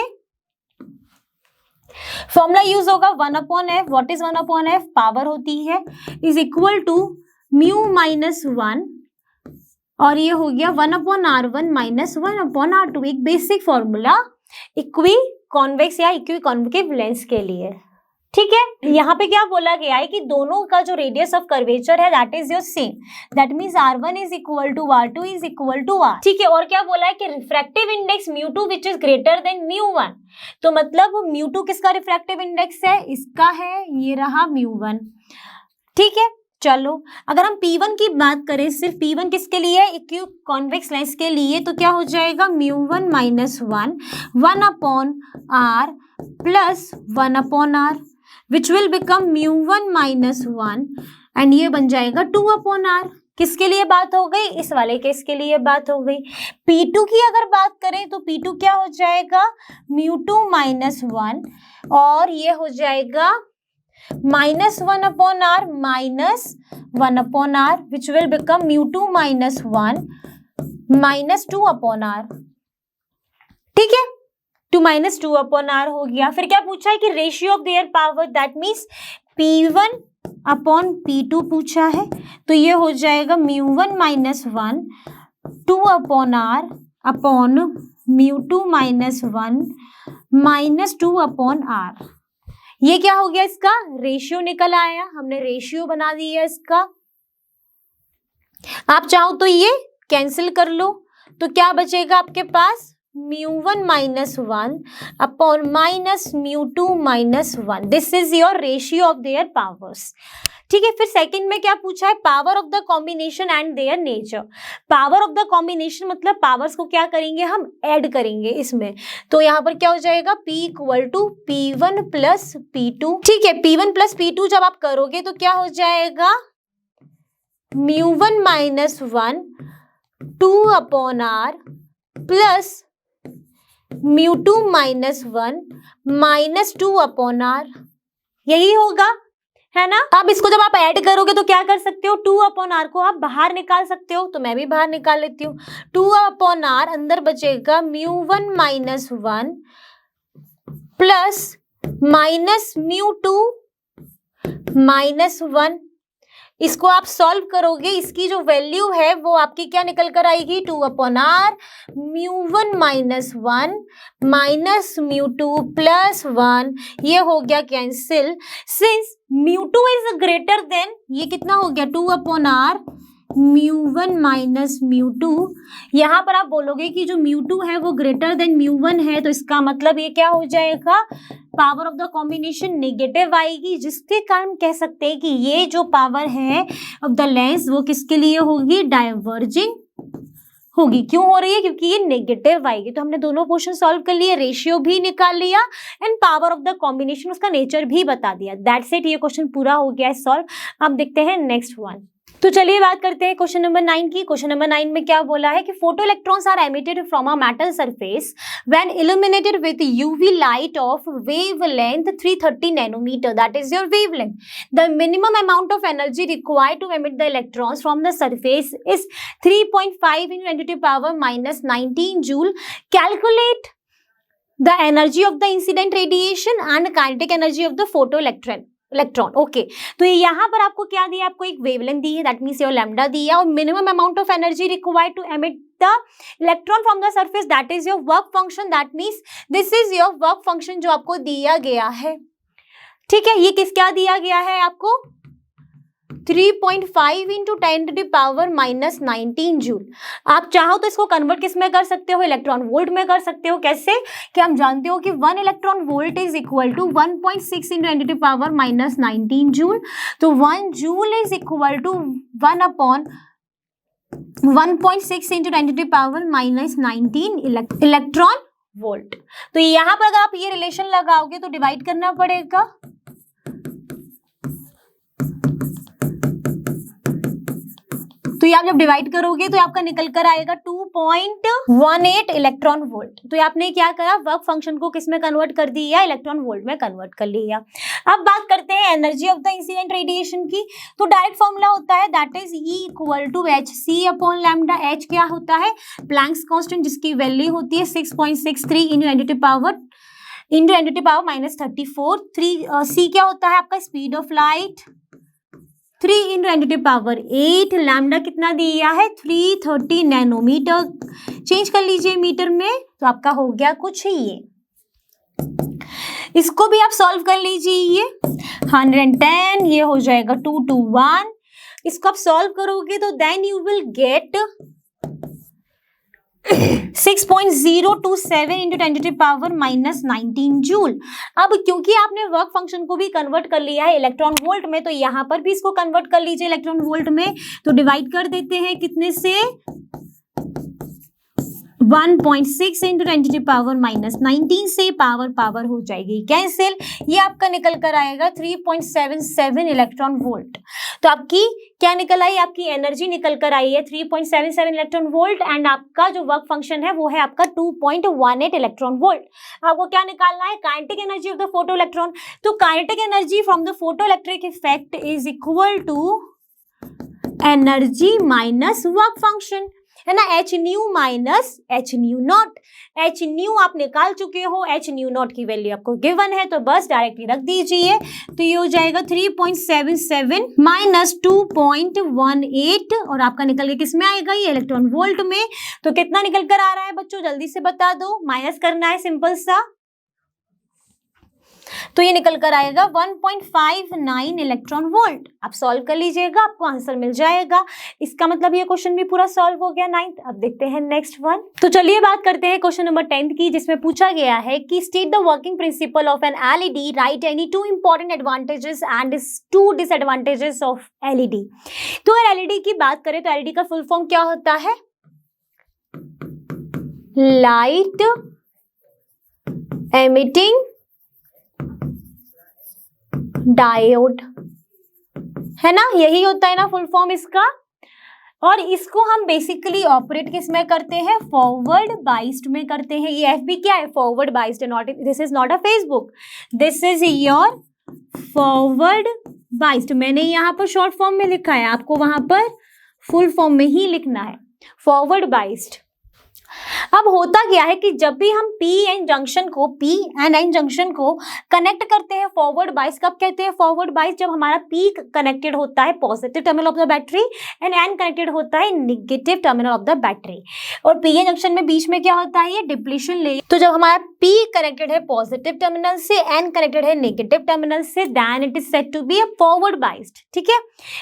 S1: फॉर्मूला यूज होगा 1/f। What is 1/f, power होती है, इज इक्वल टू μ-1 और ये हो गया 1/r1 माइनस 1/r2, एक बेसिक फॉर्मूला इक्वी कॉन्वेक्स या इक्वी कॉन्वेक्टिव लेंस के लिए। ठीक है, यहाँ पे क्या बोला गया है कि दोनों का जो रेडियस ऑफ कर्वेचर है that is your same, that means r1 is equal to r2 is equal to r। ठीक है, और क्या बोला है कि refractive index mu2 which is greater than mu1, तो मतलब mu2 किसका रिफ्रैक्टिव इंडेक्स है, इसका है, ये रहा mu1। ठीक है, चलो अगर हम P1 की बात करें, सिर्फ P1 किसके लिए, इक्वी कॉन्वेक्स लेंस के लिए, तो क्या हो जाएगा mu1 minus 1/r plus 1/r which will become mu1 minus 1 and ये बन जाएगा 2/r। किसके लिए बात हो गई, इस वाले केस के लिए बात हो गई। P2 की अगर बात करें तो P2 क्या हो जाएगा mu2 minus 1 और ये हो जाएगा -1/r -1/r which will become μ2 -1 -2/r। ठीक है, 2 -2/r हो गया। फिर क्या पूछा है कि ratio of their power, that means P1/P2 पूछा है, तो ये हो जाएगा μ1 -1 2/r अपॉन μ2 -1 -2/r। ये क्या हो गया, इसका रेशियो निकल आया, हमने रेशियो बना दिया इसका। आप चाहो तो ये कैंसिल कर लो, तो क्या बचेगा आपके पास μ1 -1 upon -μ2 -1। This is your ratio of their powers. ठीक है, फिर सेकंड में क्या पूछा है, power of the combination and their nature. Power of the combination मतलब पावर्स को क्या करेंगे, हम ऐड करेंगे इसमें, तो यहाँ पर क्या हो जाएगा P = P1 + P2। ठीक है, P1 + P2 जब आप करोगे तो क्या हो जाएगा μ1 -1 2/r प्लस μ2 -1 -2/r, यही होगा, है ना। अब इसको जब आप ऐड करोगे तो क्या कर सकते हो, 2/r को आप बाहर निकाल सकते हो, तो मैं भी बाहर निकाल लेती हूँ। 2/r अंदर बचेगा μ1 -1 प्लस -μ2 -1। इसको आप सॉल्व करोगे, इसकी जो वैल्यू है वो आपकी क्या निकल कर आएगी, 2/r μ1 -1 -μ2 +1। ये हो गया cancel, since μ2 is greater than, ये कितना हो गया 2/r μ1 -μ2। यहाँ पर आप बोलोगे कि जो μ2 है वो ग्रेटर देन μ1 है, तो इसका मतलब ये क्या हो जाएगा, power of the combination negative आएगी, जिसके कारण कह सकते हैं कि ये जो पावर है ऑफ द लेंस वो किसके लिए होगी, डाइवर्जिंग होगी। क्यों हो रही है, क्योंकि ये नेगेटिव आएगी। तो हमने दोनों क्वेश्चन सॉल्व कर लिए, रेशियो भी निकाल लिया and power of the combination, उसका नेचर भी बता दिया। दैट्स इट, ये क्वेश्चन पूरा हो गया है सॉल्व। अब देखते हैं नेक्स्ट वन। तो चलिए बात करते हैं क्वेश्चन नंबर 9 की। क्वेश्चन नंबर 9 में क्या बोला है कि photo electrons are emitted from a metal surface when illuminated with UV light of wavelength 330 nanometre, that is your wavelength. The minimum amount of energy required to emit the electrons from the surface is 3.5 × 10⁻⁻19 joule. Calculate the energy of the incident radiation and kinetic energy of the photo electron. Okay, तो यहाँ पर आपको क्या दिया, आपको एक wavelength दी है, that means your lambda दिया, और minimum amount of energy required to emit the electron from the surface, that is your work function. That means this is your work function जो आपको दिया गया है। ठीक है, ये क्या दिया गया है आपको, 3.5 × 10⁻⁻19 जूल। आप चाहो तो इसको कन्वर्ट किस में कर सकते हो, इलेक्ट्रॉन वोल्ट में कर सकते हो। कैसे कि हम जानते हो कि 1 electron volt is equal to 1.6 × 10⁻⁻19 joule. तो 1 joule is equal to 1/1.6 × 10⁻⁻19 electron volt. तो यहाँ पर अगर आप ये रिलेशन लगाओगे तो डिवाइड करना पड़ेगा, तो ये आप जब डिवाइड करोगे तो आपका निकल कर आएगा 2.18 इलेक्ट्रॉन वोल्ट। तो आपने क्या करा, वर्क फंक्शन को किस में कन्वर्ट कर दिया, इलेक्ट्रॉन वोल्ट में कन्वर्ट कर लिया। अब बात करते हैं energy of the incident radiation की। तो डायरेक्ट फॉर्मूला होता है, that is E = hc/λ। h क्या होता है, प्लैंक्स कांस्टेंट, जिसकी वैल्यू होती है 6.63 × 10⁻⁻34। c क्या होता है आपका, स्पीड ऑफ लाइट, 3 × 10⁸। लैम्डा कितना दिया है, 330 नैनोमीटर। चेंज कर लीजिए मीटर में, तो आपका हो गया कुछ ये। इसको भी आप सॉल्व कर लीजिए, 110 ये हो जाएगा 221। इसको आप सॉल्व करोगे तो then you will get 6.027 × 10⁻⁻19 joule. अब क्योंकि आपने वर्क फंक्शन को भी कन्वर्ट कर लिया है इलेक्ट्रॉन वोल्ट में, तो यहाँ पर भी इसको कन्वर्ट कर लीजिए इलेक्ट्रॉन वोल्ट में। तो डिवाइड कर देते हैं कितने से, 1.6 इंटू 10⁻⁻19 से पावर हो जाएगी कैंसिल, ये आपका निकल कर आएगा 3.77 इलेक्ट्रॉन वोल्ट। तो आपकी क्या निकल आई, आपकी एनर्जी निकल कर आई है 3.77 इलेक्ट्रॉन वोल्ट एंड आपका जो वर्क फंक्शन है वो है आपका 2.18 इलेक्ट्रॉन वोल्ट। आपको क्या निकालना है, kinetic energy of the photo electron. तो kinetic energy from the photoelectric effect is equal to energy minus work function, है ना, H nu minus H nu naught. H nu आप निकाल चुके हो, एच न्यू नॉट की value आपको given है तो बस डायरेक्टली रख दीजिए। तो ये हो जाएगा 3.77 माइनस 2.18 और आपका निकल के किस में आएगा, ये इलेक्ट्रॉन वोल्ट में। तो कितना निकल कर आ रहा है बच्चों, जल्दी से बता दो, माइनस करना है सिंपल सा। तो ये निकल कर आएगा 1.59 इलेक्ट्रॉन वोल्ट। आप सॉल्व कर लीजिएगा, आपको आंसर मिल जाएगा। इसका मतलब ये क्वेश्चन भी पूरा सॉल्व हो गया 9th। अब देखते हैं नेक्स्ट वन। तो चलिए बात करते हैं क्वेश्चन नंबर 10th की, जिसमें पूछा गया है कि state the working principle of an LED, write any 2 important advantages and 2 disadvantages of LED. तो अगर एलईडी की बात करें तो एलईडी का फुल फॉर्म क्या होता है, लाइट एमिटिंग डायोड, है ना, यही होता है ना फुल फॉर्म इसका। और इसको हम बेसिकली ऑपरेट किस में करते हैं, फॉरवर्ड बाइस्ड में करते हैं। ये एफबी क्या है, forward biased, not, this is not a Facebook, this is your forward biased. मैंने यहाँ पर शॉर्ट फॉर्म में लिखा है, आपको वहां पर फुल फॉर्म में ही लिखना है, फॉरवर्ड बाइस्ड। अब होता क्या है कि जब भी हम पी एन जंक्शन को कनेक्ट करते हैं फॉरवर्ड बाइस, कब कहते हैं फॉरवर्ड बाइस, जब हमारा पी कनेक्टेड होता है positive terminal of the battery and N connected होता है negative terminal of the battery. और पी एन जंक्शन में बीच में क्या होता है, ये डिप्लीशन लेयर। तो जब हमारा पी कनेक्टेड है पॉजिटिव टर्मिनल से, एन कनेक्टेड है नेगेटिव टर्मिनल से, then it is said to be a forward biased, ठीक है।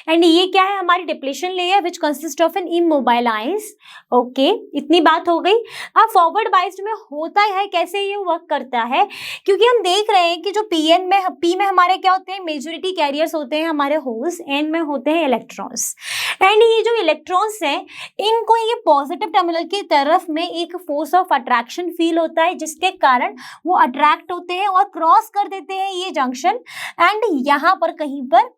S1: एंड ये क्या है, हमारी depletion layer which consist of an immobile ions. Okay, इतनी बात हो गई। अब फॉरवर्ड बाइस्ड में होता है कैसे ये वर्क करता है, क्योंकि हम देख रहे हैं कि जो पी में हमारे क्या होते हैं, मेजॉरिटी कैरियर्स होते हैं हमारे होल्स, एन में होते हैं इलेक्ट्रॉन्स। एंड ये जो इलेक्ट्रॉन्स हैं इनको ये पॉजिटिव टर्मिनल की तरफ में एक फोर्स ऑफ अट्रैक्शन फील होता है, जिसके कारण वो अट्रैक्ट होते हैं और क्रॉस कर देते हैं ये जंक्शन एंड यहाँ पर कहीं पर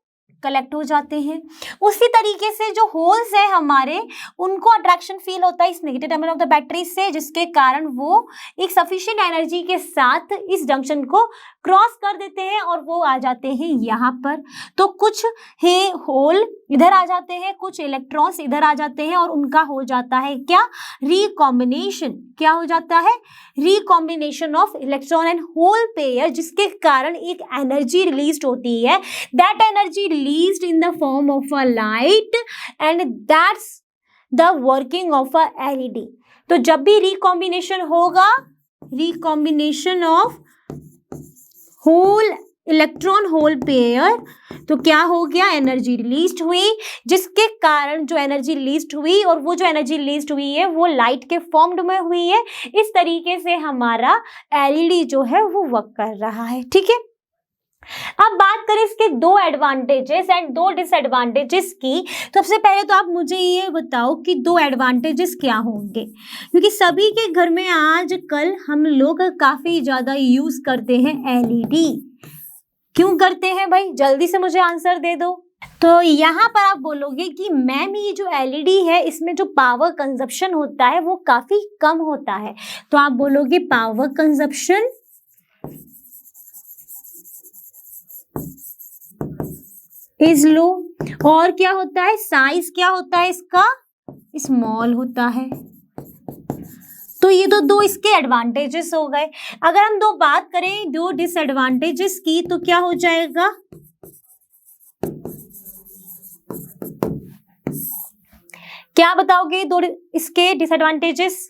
S1: कलेक्ट हो जाते हैं। उसी तरीके से जो होल्स है हमारे, उनको अट्रैक्शन फील होता है इस negative terminal of the battery से, जिसके कारण वो एक सफिशिएंट एनर्जी के साथ इस जंक्शन को क्रॉस कर देते हैं और वो आ जाते हैं यहाँ पर। तो कुछ है होल इधर आ जाते हैं, कुछ इलेक्ट्रॉन्स इधर आ जाते हैं और उनका हो जाता है क्या, रिकॉम्बिनेशन। क्या हो जाता है, recombination of electron and hole pair, जिसके कारण एक एनर्जी रिलीज होती है। That energy released in the form of a light and that's the working of a LED. तो जब भी रिकॉम्बिनेशन होगा, recombination of hole electron hole pair, तो क्या हो गया, एनर्जी रिलीज हुई, जिसके कारण जो एनर्जी रिलीज हुई और वो जो एनर्जी रिलीज हुई है वो लाइट के फॉर्म्ड में हुई है। इस तरीके से हमारा एलईडी जो है वो वर्क कर रहा है, ठीक है। अब बात करें इसके 2 एडवांटेजेस एंड 2 डिसएडवांटेजेस की। तो सबसे पहले तो आप मुझे ये बताओ कि 2 एडवांटेजेस क्या होंगे, क्योंकि सभी के घर में आजकल हम लोग काफी ज्यादा यूज करते हैं एलईडी। क्यों करते हैं भाई, जल्दी से मुझे आंसर दे दो। तो यहाँ पर आप बोलोगे कि मैम ये जो एलईडी है इसमें जो पावर कंजप्शन होता है वो काफी कम होता है। तो आप बोलोगे पावर कंजप्शन इज लो, और क्या होता है, साइज क्या होता है इसका, स्मॉल होता है। तो ये तो 2 इसके एडवांटेजेस हो गए। अगर हम 2 बात करें 2 डिसएडवांटेजेस की, तो क्या हो जाएगा, क्या बताओगे 2 इसके डिसएडवांटेजेस।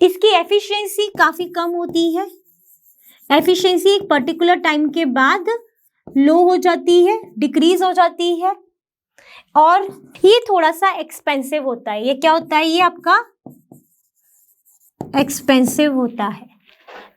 S1: इसकी एफिशिएंसी काफी कम होती है, एफिशिएंसी एक पर्टिकुलर टाइम के बाद लो हो जाती है, डिक्रीज हो जाती है, और ये थोड़ा सा एक्सपेंसिव होता है। ये क्या होता है, ये आपका एक्सपेंसिव होता है।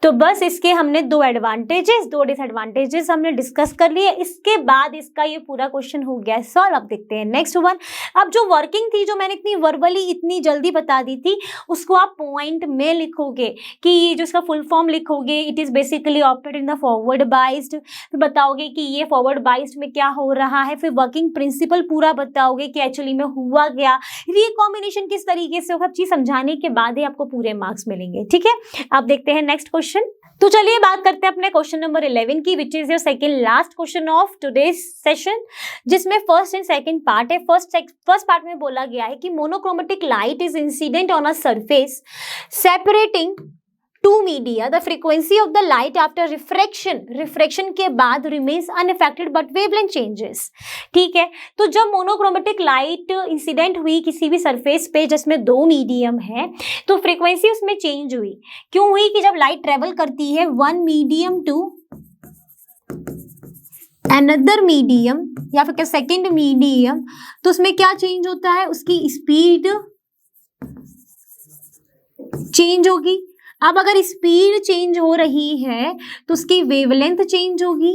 S1: तो बस इसके हमने दो एडवांटेजेस दो डिसएडवांटेजेस हमने डिस्कस कर लिए। इसके बाद इसका ये पूरा क्वेश्चन हो गया सॉल्व। अब देखते हैं नेक्स्ट वन। अब जो वर्किंग थी, जो मैंने इतनी वर्बली इतनी जल्दी बता दी थी, उसको आप पॉइंट में लिखोगे कि ये जो इसका फुल फॉर्म लिखोगे, it is basically operate in the forward biased. फिर बताओगे कि ये फॉरवर्ड बाइस्ड में क्या हो रहा है, फिर वर्किंग प्रिंसिपल पूरा बताओगे कि एक्चुअली में हुआ क्या, रिकॉम्बिनेशन किस तरीके से, सब चीज समझाने के बाद ही आपको पूरे मार्क्स मिलेंगे। ठीक है, अब देखते हैं नेक्स्ट क्वेश्चन। तो चलिए बात करते हैं अपने क्वेश्चन नंबर 11 की, which is your second last question of today's session, जिसमें फर्स्ट एंड सेकंड पार्ट है। फर्स्ट पार्ट में बोला गया है कि monochromatic light is incident on a surface separating two media, the frequency of the light after refraction के बाद remains unaffected but wavelength changes. ठीक है, तो जब मोनोक्रोमेटिक लाइट इंसिडेंट हुई किसी भी सरफेस पे जिसमें दो मीडियम है, तो फ्रीक्वेंसी उसमें चेंज हुई। क्यों हुई? कि जब लाइट ट्रेवल करती है one medium to another medium या फिर सेकेंड मीडियम, तो उसमें क्या चेंज होता है? उसकी स्पीड चेंज होगी। अब अगर स्पीड चेंज हो रही है तो उसकी वेवलेंथ चेंज होगी,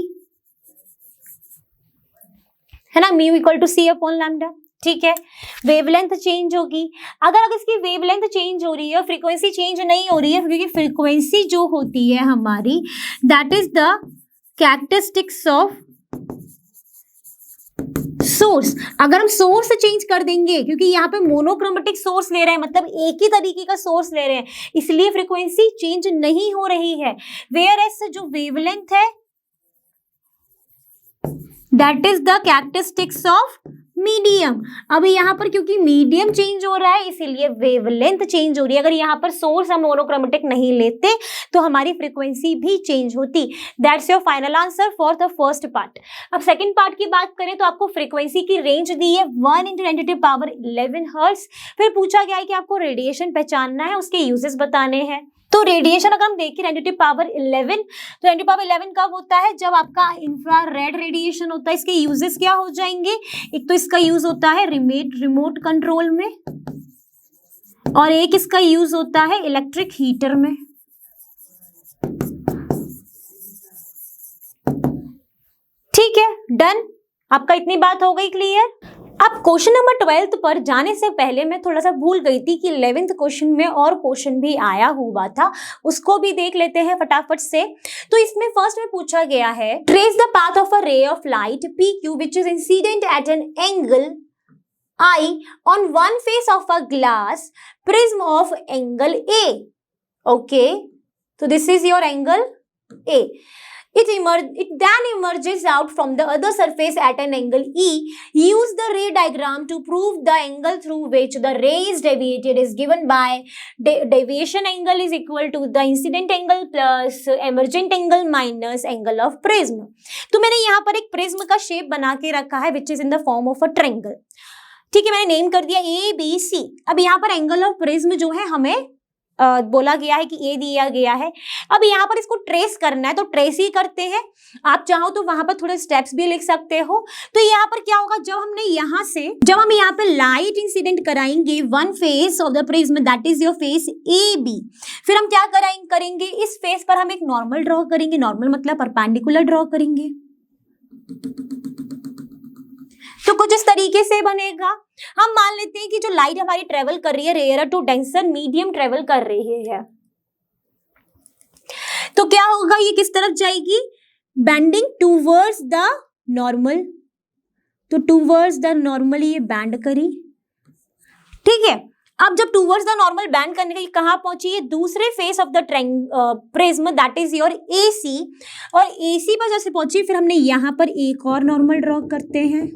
S1: है ना, mu equal to C upon lambda. ठीक है, वेवलेंथ चेंज होगी। अगर इसकी वेवलेंथ चेंज हो रही है, फ्रीक्वेंसी चेंज नहीं हो रही है, क्योंकि फ्रीक्वेंसी जो होती है हमारी, that is the characteristics of source. अगर हम सोर्स चेंज कर देंगे, क्योंकि यहाँ पे मोनोक्रोमेटिक सोर्स ले रहे हैं, मतलब एक ही तरीके का सोर्स ले रहे हैं, इसलिए फ्रीक्वेंसी चेंज नहीं हो रही है। वेयर एज जो वेवलेंथ है, that is the characteristics of medium. अब यहाँ पर क्योंकि मीडियम चेंज हो रहा है, इसीलिए वेवलेंथ चेंज हो रही है। अगर यहाँ पर सोर्स हम मोनोक्रोमेटिक नहीं लेते तो हमारी फ्रीक्वेंसी भी चेंज होती। That's your final answer for the first part. अब सेकंड पार्ट की बात करें तो आपको फ्रीक्वेंसी की रेंज दी है 1 × 10⁻11 हर्ट्ज। फिर पूछा गया है कि आपको रेडिएशन पहचानना है, उसके यूजेस बताने हैं। तो रेडिएशन अगर हम देखें 10⁻11, तो 10⁻11 कब होता है? जब आपका इंफ्रारेड रेडिएशन होता है। इसके यूजेस क्या हो जाएंगे? एक तो इसका यूज होता है रिमोट कंट्रोल में, और एक इसका यूज होता है इलेक्ट्रिक हीटर में। ठीक है, डन। आपका इतनी बात हो गई क्लियर। अब क्वेश्चन नंबर 12 पर जाने से पहले मैं थोड़ा सा भूल गई थी कि 11th क्वेश्चन में और क्वेश्चन भी आया हुआ था, उसको भी देख लेते हैं फटाफट से। तो इसमें फर्स्ट में पूछा गया है, trace the path of a ray of light PQ which is incident at an angle I on one face of a glass prism of angle A. Okay, so this is your angle A. It then emerges out from the other surface at an angle E. Use the ray diagram to prove the angle through which the ray is deviated is given by deviation angle is equal to the incident angle plus emergent angle minus angle of prism. तो मैंने यहाँ पर एक prism का shape बना के रखा है विच is in the form of a triangle. ठीक है, मैंने नेम कर दिया ABC। अब यहाँ पर एंगल ऑफ प्रिज्म जो है हमें बोला गया है कि A दिया गया है। अब यहाँ पर इसको ट्रेस करना है, तो ट्रेस ही करते हैं। आप चाहो तो वहां पर थोड़े स्टेप्स भी लिख सकते हो। तो यहाँ पर क्या होगा, जब हम यहाँ पे लाइट इंसिडेंट कराएंगे one face of the prism, that is your face AB। फिर हम क्या करेंगे, इस फेस पर हम एक नॉर्मल ड्रॉ करेंगे। नॉर्मल मतलब परपेंडिकुलर ड्रॉ करेंगे। तो कुछ इस तरीके से बनेगा। हम मान लेते हैं कि जो लाइट हमारी ट्रेवल कर रही है rare to denser medium travel कर रही है, तो क्या होगा, ये किस तरफ जाएगी? Bending towards the normal. तो टूवर्ड्स द नॉर्मल ये बैंड करी। ठीक है, अब जब टूवर्ड्स द नॉर्मल बैंड करने के कहाँ पहुंची है? दूसरे face of the prism, that is your AC। और AC पर जैसे पहुंची, फिर हमने यहाँ पर एक और नॉर्मल ड्रॉ करते हैं।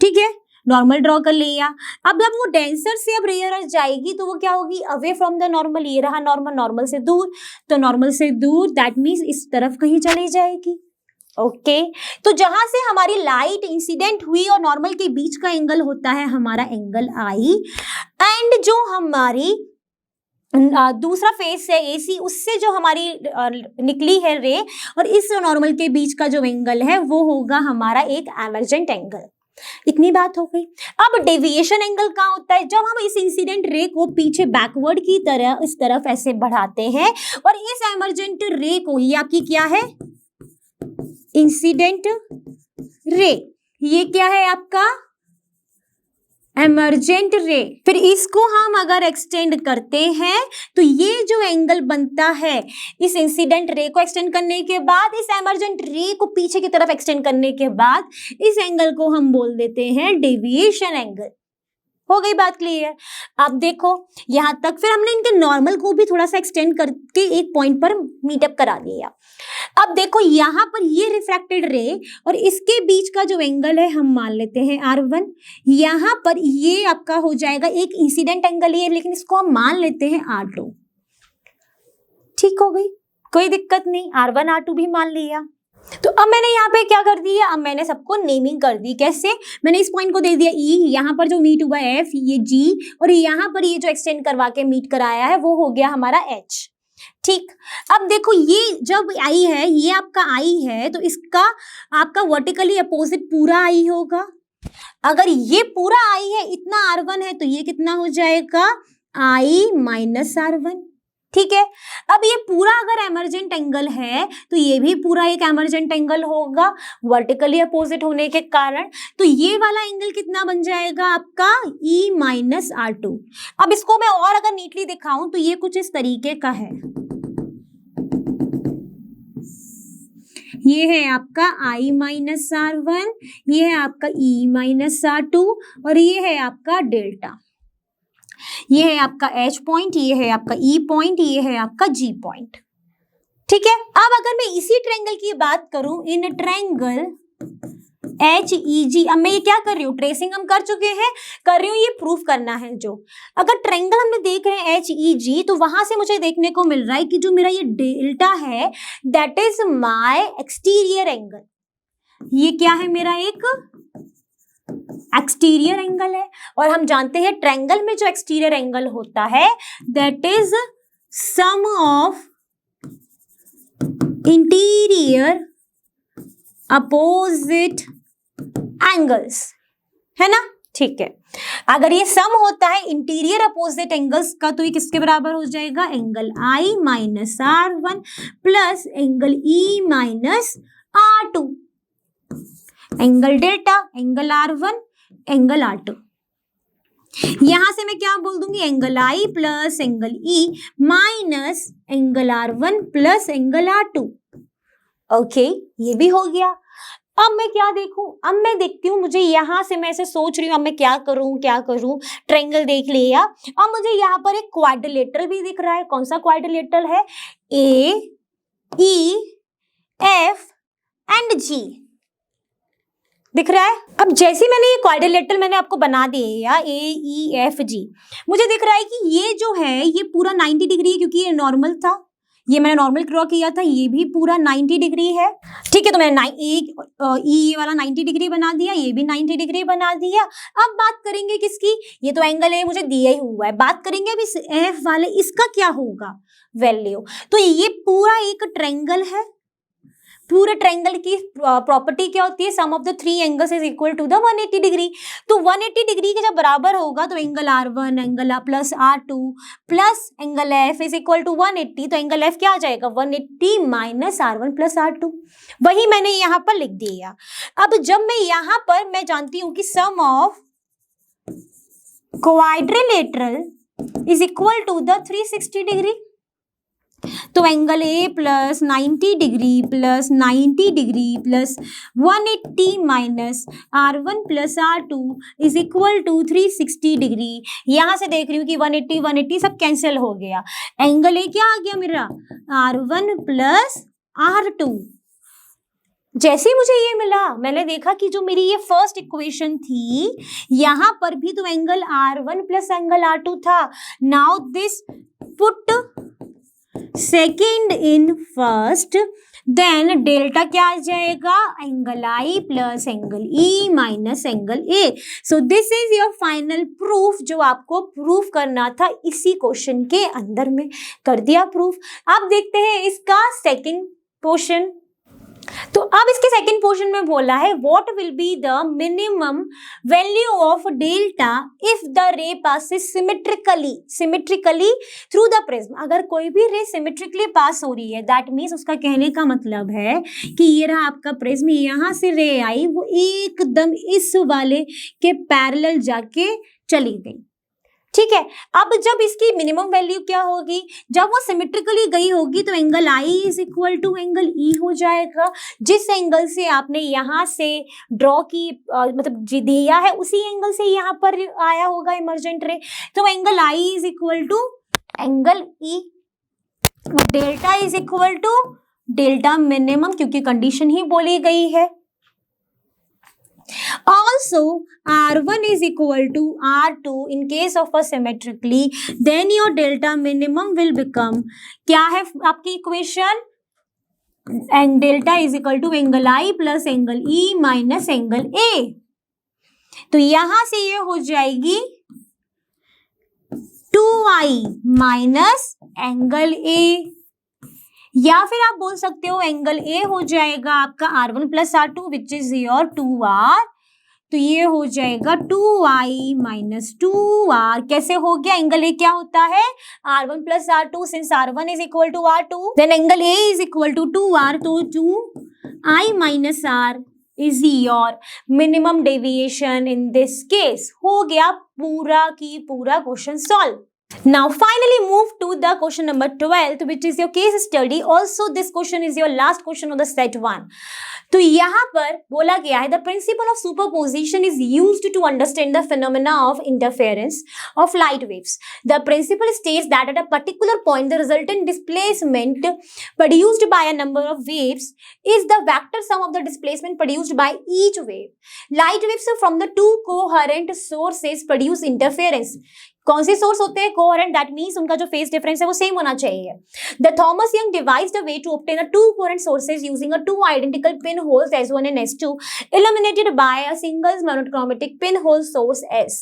S1: ठीक है, नॉर्मल ड्रॉ कर लिया। अब जब वो डेंसर से अब रेयर जाएगी तो वो क्या होगी? Away from the normal. ये रहा नॉर्मल, नॉर्मल से दूर, तो नॉर्मल से दूर दैट मीन्स इस तरफ कहीं चली जाएगी। ओके, तो जहां से हमारी लाइट इंसिडेंट हुई और नॉर्मल के बीच का एंगल होता है हमारा एंगल I, एंड जो हमारी दूसरा फेस है AC, उससे जो हमारी निकली है रे और इस नॉर्मल के बीच का जो एंगल है वो होगा हमारा एक एमर्जेंट एंगल। इतनी बात हो गई। अब डेविएशन एंगल कहाँ होता है, जब हम इस इंसिडेंट रे को पीछे बैकवर्ड की तरह इस तरफ ऐसे बढ़ाते हैं और इस एमर्जेंट रे को, ये आपकी क्या है, इंसिडेंट रे, ये क्या है आपका एमर्जेंट रे। फिर इसको हम अगर एक्सटेंड करते हैं तो ये जो एंगल बनता है इस इंसिडेंट रे को एक्सटेंड करने के बाद, इस एमर्जेंट रे को पीछे की तरफ एक्सटेंड करने के बाद, इस एंगल को हम बोल देते हैं डेविएशन एंगल। हो गई बात क्लियर। अब देखो यहां तक, फिर हमने इनके नॉर्मल को भी थोड़ा सा एक्सटेंड करके एक पॉइंट पर मीटअप करा दिया। अब देखो यहां पर ये रिफ्रैक्टेड रे और इसके बीच का जो एंगल है हम मान लेते हैं R1। यहां पर ये आपका हो जाएगा एक इंसिडेंट एंगल ही है, लेकिन इसको हम मान लेते हैं R2। ठीक हो गई, कोई दिक्कत नहीं, R1 R2 भी मान लिया। तो अब मैंने यहाँ पे क्या कर दिया, अब मैंने सबको नेमिंग कर दी। कैसे, मैंने इस पॉइंट को दे दिया E, यहाँ पर जो मीट हुआ F, ये G, और यहाँ पर ये जो एक्सटेंड करवा के मीट कराया है वो हो गया हमारा H। ठीक, अब देखो ये जब I है, ये आपका I है, तो इसका आपका वर्टिकली अपोजिट पूरा I होगा। अगर ये पूरा I है, इतना R1 है, तो ये कितना हो जाएगा I माइनस R1। ठीक है, अब ये पूरा अगर एमर्जेंट एंगल है तो ये भी पूरा एक एमर्जेंट एंगल होगा वर्टिकली अपोजिट होने के कारण। तो ये वाला एंगल कितना बन जाएगा आपका E माइनस R2। अब इसको मैं और अगर नीटली दिखाऊं तो ये कुछ इस तरीके का है। ये है आपका I माइनस R1, ये है आपका E माइनस R2 और ये है आपका डेल्टा। ये है आपका H पॉइंट, ये है आपका E पॉइंट, ये है आपका G पॉइंट। ठीक है, अब अगर मैं इसी ट्रायंगल की बात करूं, इन ट्रायंगल HEG, अब मैं ये क्या कर रही हूँ, ट्रेसिंग हम कर चुके हैं, कर रही हूँ ये प्रूफ करना है। जो अगर ट्रायंगल हमने देख रहे हैं HEG, तो वहां से मुझे देखने को मिल रहा है कि जो मेरा ये डेल्टा है that is my exterior angle. ये क्या है, मेरा एक एक्सटीरियर एंगल है, और हम जानते हैं ट्रायंगल में जो एक्सटीरियर एंगल होता है that is sum of interior opposite angles, है ना। ठीक है, अगर ये सम होता है इंटीरियर अपोजिट एंगल्स का, तो ये किसके बराबर हो जाएगा, angle I minus R1 plus angle E minus R2, angle delta, angle R1, angle R2। यहां से मैं क्या बोल दूंगी, angle I plus angle E minus angle R1 plus angle R2। Okay, ये भी हो गया। अब मैं क्या देखूं, अब मैं देखती हूँ, मुझे यहां से मैं ऐसे सोच रही हूँ अब मैं क्या करूं, ट्रायंगल देख लिया। अब मुझे यहाँ पर एक क्वाड्रिलेटरल भी दिख रहा है। कौन सा क्वाड्रिलेटरल है, AEF एंड G दिख रहा है। अब जैसे मैंने ये क्वाड्रिलेटरल मैंने आपको बना दिया AEFG, मुझे दिख रहा है कि ये जो है ये पूरा 90 डिग्री है, क्योंकि ये नॉर्मल था, ये मैंने नॉर्मल ड्रॉ किया था, ये भी पूरा 90 डिग्री है। ठीक है, तो मैंने ये वाला 90 डिग्री बना दिया, ये भी 90 डिग्री बना दिया। अब बात करेंगे किसकी, ये तो एंगल है मुझे दिया ही हुआ है, बात करेंगे अब इस F वाले, इसका क्या होगा वैल्यू। तो ये पूरा एक ट्रायंगल है, पूरे ट्रायंगल की प्रॉपर्टी क्या होती है, sum of the three angles is equal to the 180 degree. तो 180 डिग्री के जब बराबर होगा तो angle R1 angle plus R2 plus angle F is equal to 180, तो एंगल F क्या आ जाएगा, 180 माइनस R1 प्लस R2। वही मैंने यहाँ पर लिख दिया। अब जब मैं यहाँ पर मैं जानती हूँ कि sum of quadrilateral is equal to the 360 degree, तो angle A plus 90 degree plus 90 degree plus 180 minus R1 plus R2 is equal to 360 degree. यहां से देख रही हूँ कि 180 सब कैंसिल हो गया, एंगल A क्या आ गया मेरा, R1 प्लस R2। जैसे ही मुझे ये मिला, मैंने देखा कि जो मेरी ये फर्स्ट इक्वेशन थी यहां पर भी तो angle R1 plus angle R2 था। Now this put second in first, then delta क्या आ जाएगा, angle I plus angle E minus angle A। So this is your final proof, जो आपको प्रूफ करना था इसी क्वेश्चन के अंदर में कर दिया प्रूफ। अब देखते हैं इसका सेकंड क्वेश्चन। तो अब इसके सेकंड पोर्शन में बोला है what will be the minimum value of delta if the ray passes symmetrically through the prism. अगर कोई भी रे सिमेट्रिकली पास हो रही है दैट मीन्स उसका कहने का मतलब है कि ये रहा आपका प्रिज्म, यहाँ से रे आई वो एकदम इस वाले के पैरेलल जाके चली गई। ठीक है, अब जब इसकी मिनिमम वैल्यू क्या होगी, जब वो सिमेट्रिकली गई होगी तो angle I is equal to angle E हो जाएगा। जिस एंगल से आपने यहाँ से ड्रॉ की मतलब दिया है उसी एंगल से यहाँ पर आया होगा इमर्जेंट रे, तो angle I is equal to angle E, delta is equal to delta minimum, क्योंकि कंडीशन ही बोली गई है। Also, R1 is equal to R2 in case of a symmetrically, then your delta minimum will become, क्या है आपकी equation, and delta is equal to angle I plus angle E minus angle A। तो यहां से ये हो जाएगी 2I minus angle A, या फिर आप बोल सकते हो एंगल A हो जाएगा आपका R1 plus R2 which is your 2R, तो ये हो जाएगा 2I माइनस 2R। कैसे हो गया, एंगल A क्या होता है R1 plus R2, since R1 is equal to R2 then angle A is equal to 2R, तो 2I minus R is your minimum deviation in this case. हो गया पूरा की पूरा question solve. Now finally move to the question number 12 which is your case study. Also this question is your last question of the set 1. तो यहाँ पर बोला गया है the principle of superposition is used to understand the phenomena of interference of light waves. The principle states that at a particular point the resultant displacement produced by a number of waves is the vector sum of the displacement produced by each wave. Light waves from the two coherent sources produce interference. कौन से source होते हैं coherent, that means उनका जो phase difference है वो same होना चाहिए। The Thomas Young devised a way to obtain a two coherent sources using a two identical pin holes S1 and S2 illuminated by a single monochromatic pinhole source S.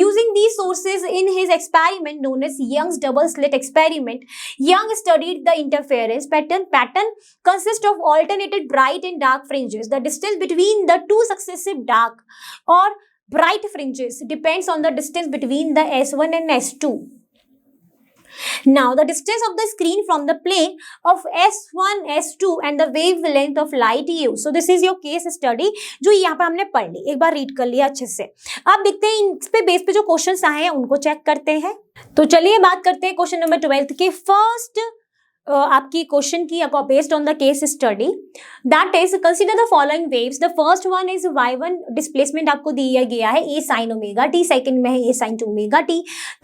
S1: Using these sources in his experiment known as Young's double slit experiment, Young studied the interference pattern. Pattern consists of alternated bright and dark fringes. The distance between the two successive dark or bright fringes depends on the distance between the S1 and S2. Now the distance of the screen from the plane of S1, S2 and the wavelength of light U. So this is your case study जो यहाँ पर हमने पढ़ ली, एक बार read कर लिया अच्छे से। अब देखते हैं इस पे बेस पे जो क्वेश्चंस आए हैं उनको चेक करते हैं। तो चलिए बात करते हैं क्वेश्चन नंबर 12 के फर्स्ट आपकी क्वेश्चन की based on the case study, that is consider the following waves. The first one is y1 displacement आपको दिया गया है a sin omega t, second में है a sin 2 omega t,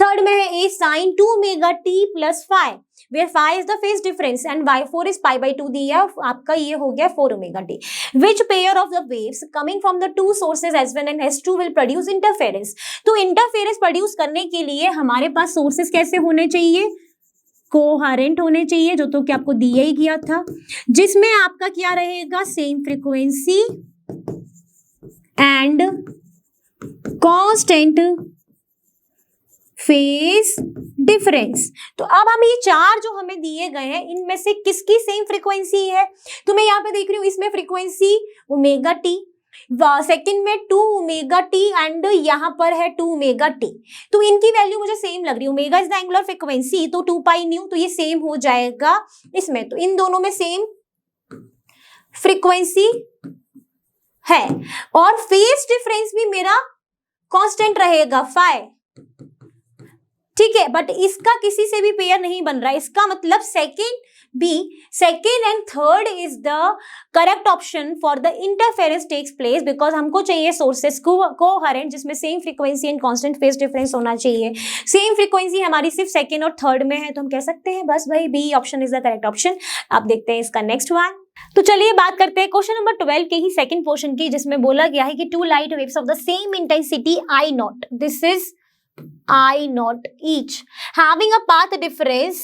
S1: third में है a sin 2 omega t plus phi, where phi is the phase difference and y4 is pi by 2 दिया आपका, ये हो गया 4 omega t। Which pair of the waves coming from the two sources S1 and S2 will produce interference? तो interference produce करने के लिए हमारे पास सोर्सेस कैसे होने चाहिए, कोहेरेंट होने चाहिए, जो तो कि आपको दिया ही गया था, जिसमें आपका क्या रहेगा same frequency and constant phase difference. तो अब हम ये चार जो हमें दिए गए हैं इनमें से किसकी सेम फ्रीक्वेंसी है, तो मैं यहाँ पे देख रही हूँ इसमें फ्रीक्वेंसी ओमेगा टी, सेकंड में 2 ओमेगा टी एंड यहाँ पर है 2 ओमेगा टी, तो इनकी वैल्यू मुझे सेम लग रही है। Omega is the angular frequency, तो 2 पाई न्यू, तो ये सेम हो जाएगा इसमें, तो इन दोनों में सेम फ्रीक्वेंसी है और फेज डिफरेंस भी मेरा कांस्टेंट रहेगा फाई, ठीक है, बट इसका किसी से भी पेयर नहीं बन रहा है। इसका मतलब second and third is the correct option for the interference takes place, because हमको चाहिए सोर्सेस कोहेरेंट जिसमें same frequency and constant phase difference होना चाहिए। सेम फ्रीक्वेंसी हमारी सिर्फ सेकेंड और थर्ड में है, तो हम कह सकते हैं बस भाई B option is the correct option. आप देखते हैं इसका नेक्स्ट वन। तो चलिए बात करते हैं क्वेश्चन नंबर 12 के ही सेकंड पोर्शन की, जिसमें बोला गया है कि two light waves of the same intensity I naught, this is I naught each, having a path difference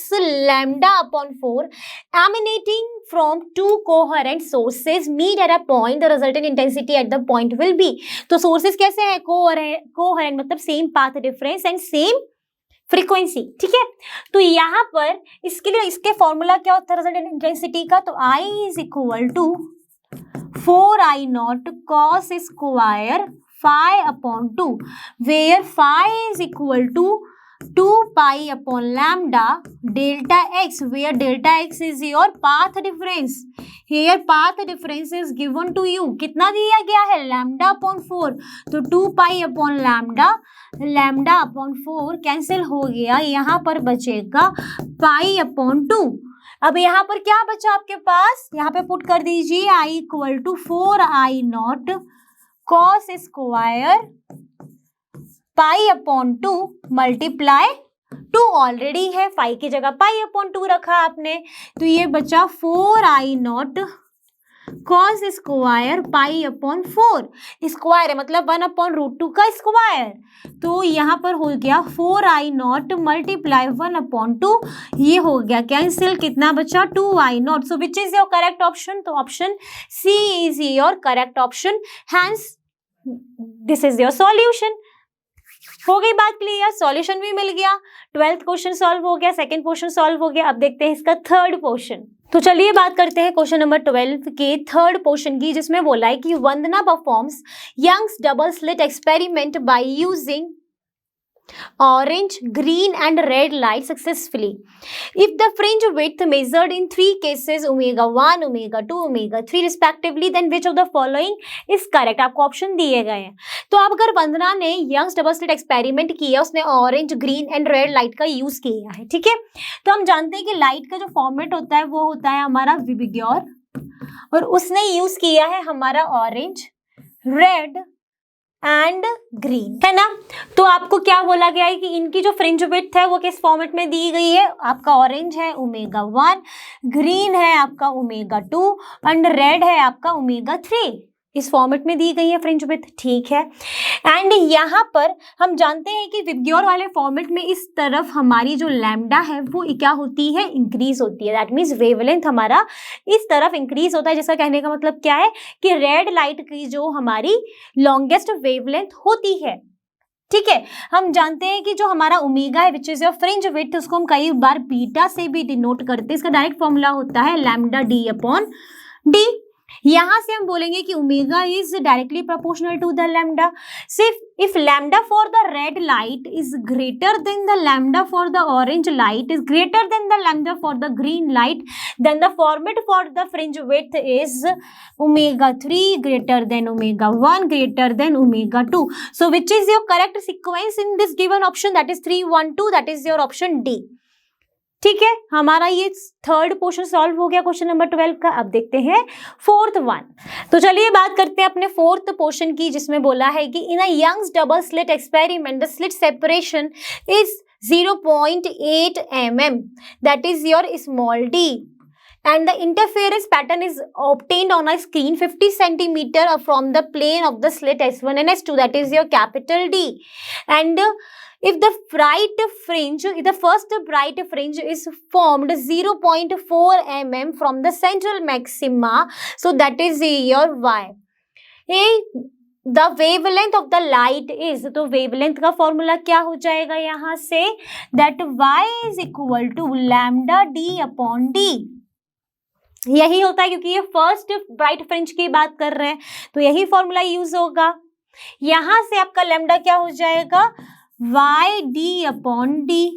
S1: lambda upon 4, emanating from two coherent sources, meet at a point, the resultant intensity at the point will be। तो sources कैसे है, coherent मतलब same path difference and same frequency, ठीक है। तो यहाँ पर इसके लिए इसके फॉर्मूला क्या होता है रिजल्टेंट इंटेंसिटी का, तो I is equal to 4i0 cos square phi upon 2, where phi is equal to 2 pi upon lambda delta x, where delta x is your path difference. Here path difference is given to you. कितना दिया गया है? Lambda upon 4. तो 2 pi upon lambda upon 4 cancel हो गया. यहाँ पर बचेगा पाई अपॉन 2. अब यहाँ पर क्या बचा आपके पास? यहाँ पे पुट कर दीजिए i equal to 4i0 cos square pi upon 2 multiply 2 already है, 5 की जगह पाई अपॉन 2 रखा आपने, तो ये बचा 4i0 cos square pi upon 4. Square है मतलब 1 अपॉन रूट 2 का स्क्वायर. तो यहाँ पर हो गया 4i0 मल्टीप्लाई 1 अपॉन 2. ये हो गया कैंसिल. कितना बचा? 2i0. So which is your correct option? तो option C is your correct option. Hence this is your solution. हो गई बात क्लियर? सॉल्यूशन भी मिल गया. 12th क्वेश्चन सॉल्व हो गया, सेकंड क्वेश्चन सॉल्व हो गया. अब देखते हैं इसका थर्ड क्वेश्चन. तो चलिए बात करते हैं क्वेश्चन नंबर 12 के थर्ड पोर्शन की, जिसमें बोला है कि Vandana performs Young's double slit experiment by using orange, green and red light successfully. If the fringe width measured in 3 cases omega 1, omega 2, omega 3 respectively, then which of the following is correct? आपको option दिए गए हैं. तो अब अगर वंदना ने Young's double slit experiment किया, उसने orange, green and red light का यूज किया है, ठीक है. तो हम जानते हैं कि लाइट का जो फॉर्मेट होता है वो होता है हमारा विबिग्योर, और उसने यूज किया है हमारा ऑरेंज, रेड एंड ग्रीन, है ना. तो आपको क्या बोला गया है कि इनकी जो फ्रिंज विड्थ है वो किस फॉर्मेट में दी गई है? आपका ऑरेंज है ओमेगा 1, ग्रीन है आपका ओमेगा 2 एंड रेड है आपका ओमेगा 3. इस फॉर्मेट में दी गई है फ्रिंज विड्थ, ठीक है. एंड यहाँ पर हम जानते हैं कि विबग्योर वाले फॉर्मेट में इस तरफ हमारी जो लैम्डा है वो क्या होती है? इंक्रीज होती है. दैट मीन्स वेवलेंथ हमारा इस तरफ इंक्रीज होता है, जिसका कहने का मतलब क्या है कि रेड लाइट की जो हमारी लॉन्गेस्ट वेवलेंथ होती है, ठीक है. हम जानते हैं कि जो हमारा ओमेगा है विच इज योर फ्रिंज विड्थ, उसको हम कई बार बीटा से भी डिनोट करते हैं. इसका डायरेक्ट फॉर्मूला होता है लैम्डा डी अपॉन डी. यहां से हम बोलेंगे कि omega is directly proportional to the lambda. सिर्फ if lambda for the red light is greater than the lambda for the orange light is greater than the lambda for the green light, then the format for the fringe width is omega 3 greater than omega 1 greater than omega 2. So which is your correct sequence in this given option? That is 3 1 2. That is your option D, ठीक है. हमारा ये third portion solve हो गया question number 12 का. अब देखते हैं फोर्थ वन. तो चलिए बात करते हैं अपने फोर्थ पोर्शन की, जिसमें बोला है कि in a Young's double slit experiment the slit separation is 0.8 mm, that is your small d, and the interference pattern is obtained on a screen 50 centimeter from the plane of the slit S1 and S2, that is your capital D. And if the first bright fringe is formed 0.4 mm from the central maxima, so that is your Y. The wavelength of the light is, तो wavelength का formula क्या हो जाएगा यहाँ से? that Y is equal to lambda D upon D. यही होता है क्योंकि ये फर्स्ट ब्राइट फ्रिंज की बात कर रहे हैं, तो यही फॉर्मूला यूज होगा. यहां से आपका लैम्डा क्या हो जाएगा? Y D upon D.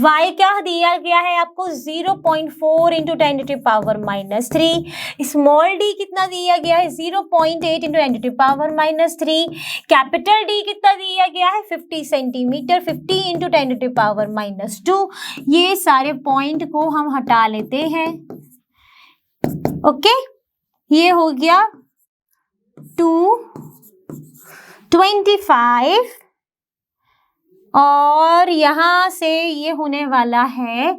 S1: Y क्या दिया गया है आपको? 0.4 इंटू 10⁻³ स्मॉल डी कितना दिया गया है? 0.8 इंटू 10⁻³ कैपिटल डी कितना दिया गया है? 50 सेंटीमीटर, 50 इंटू 10⁻². ये सारे पॉइंट को हम हटा लेते हैं. ओके, ये हो गया 225 और यहां से ये होने वाला है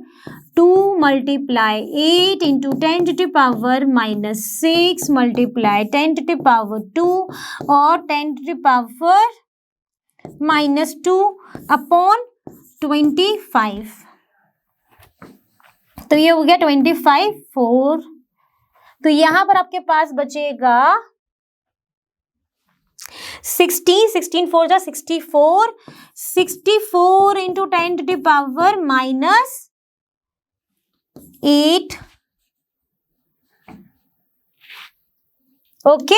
S1: 2 × 8 इंटू 10⁻⁻6 मल्टीप्लाई 10⁻² और 10⁻⁻2 अपॉन 25. तो ये हो गया 25 4. तो यहां पर आपके पास बचेगा 16 16 4 जा 64 64 इंटू 10⁻⁻8 ओके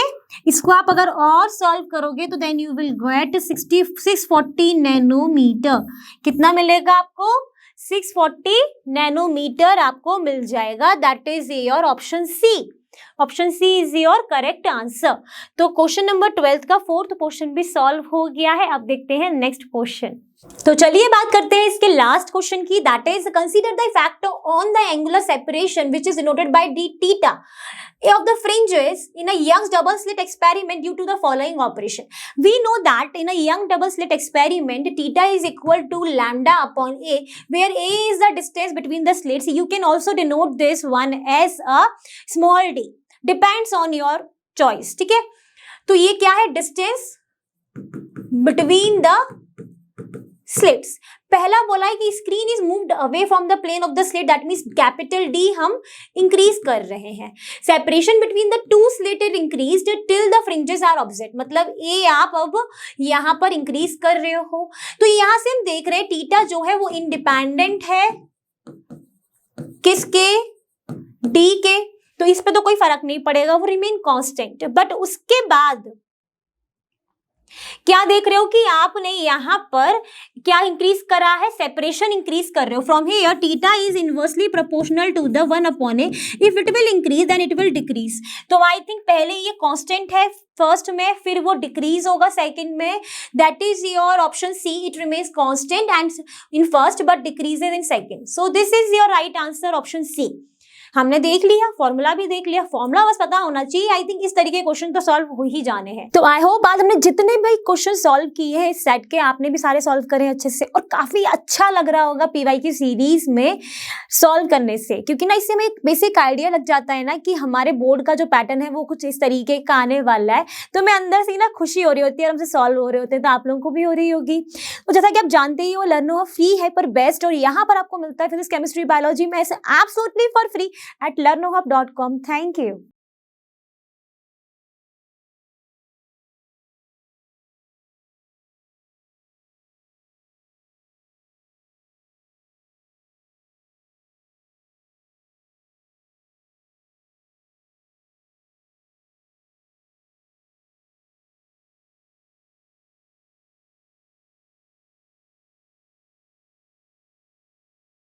S1: इसको आप अगर और सॉल्व करोगे तो then you will get 640 nanometre. कितना मिलेगा आपको? 640 नैनोमीटर आपको मिल जाएगा। That is your option C. Option C is your correct answer. तो क्वेश्चन नंबर 12 का फोर्थ क्वेश्चन भी सॉल्व हो गया है। अब देखते हैं नेक्स्ट क्वेश्चन। तो चलिए बात करते हैं इसके लास्ट क्वेश्चन की। That is consider the effect on the angular separation which is denoted by D theta of the fringes in a Young's double slit experiment due to the following operation. We know that in a Young double slit experiment, theta is equal to lambda upon a, where a is the distance between the slits. You can also denote this one as a small d. Depends on your choice. ठीक है, तो ये क्या है? Distance between the slits. पहला बोला है कि screen is moved away from the plane of the slit, that means capital D हम इंक्रीज कर रहे हैं। Separation between the two slit is increased till the fringes are opposite, मतलब A आप अब यहाँ पर इंक्रीज कर रहे हो। तो यहाँ से हम देख रहे हैं थीटा जो है वो इंडिपेंडेंट है किसके? डी के। तो इस पे तो कोई फर्क नहीं पड़ेगा, वो रिमेन कांस्टेंट। बट उसके बाद क्या देख रहे हो कि आपने यहां पर क्या इंक्रीज करा है? सेपरेशन इंक्रीज कर रहे हो। From here theta is inversely proportional to the 1 upon A, if it will increase then it will decrease. तो आई थिंक पहले ये कांस्टेंट है फर्स्ट में, फिर वो डिक्रीज होगा सेकंड में। That is your option C, it remains constant and in first but decreases in second. So this is your right answer, option C. हमने देख लिया, फॉर्मूला भी देख लिया, फॉर्मूला बस पता होना चाहिए। आई थिंक इस तरीके के क्वेश्चन तो सॉल्व हो ही जाने हैं। तो आई होप आज हमने जितने भी क्वेश्चन सॉल्व किए हैं इस सेट के, आपने भी सारे सॉल्व करे अच्छे से, और काफी अच्छा लग रहा होगा पीवाई की सीरीज में सॉल्व करने से, क्योंकि ना इससे हमें एक बेसिक आइडिया लग जाता है ना कि हमारे बोर्ड का जो पैटर्न है वो कुछ इस तरीके का आने वाला है। तो मैं अंदर से ना खुशी हो रही होती है और हमसे सॉल्व हो रहे होते हैं, तो आप लोगों को भी हो रही होगी। तो जैसा कि आप जानते ही हो, लर्नो फ्री है पर बेस्ट, और यहाँ पर आपको मिलता है फिजिक्स केमिस्ट्री बायोलॉजी में ऐसे absolutely for free at learnohub.com. Thank you.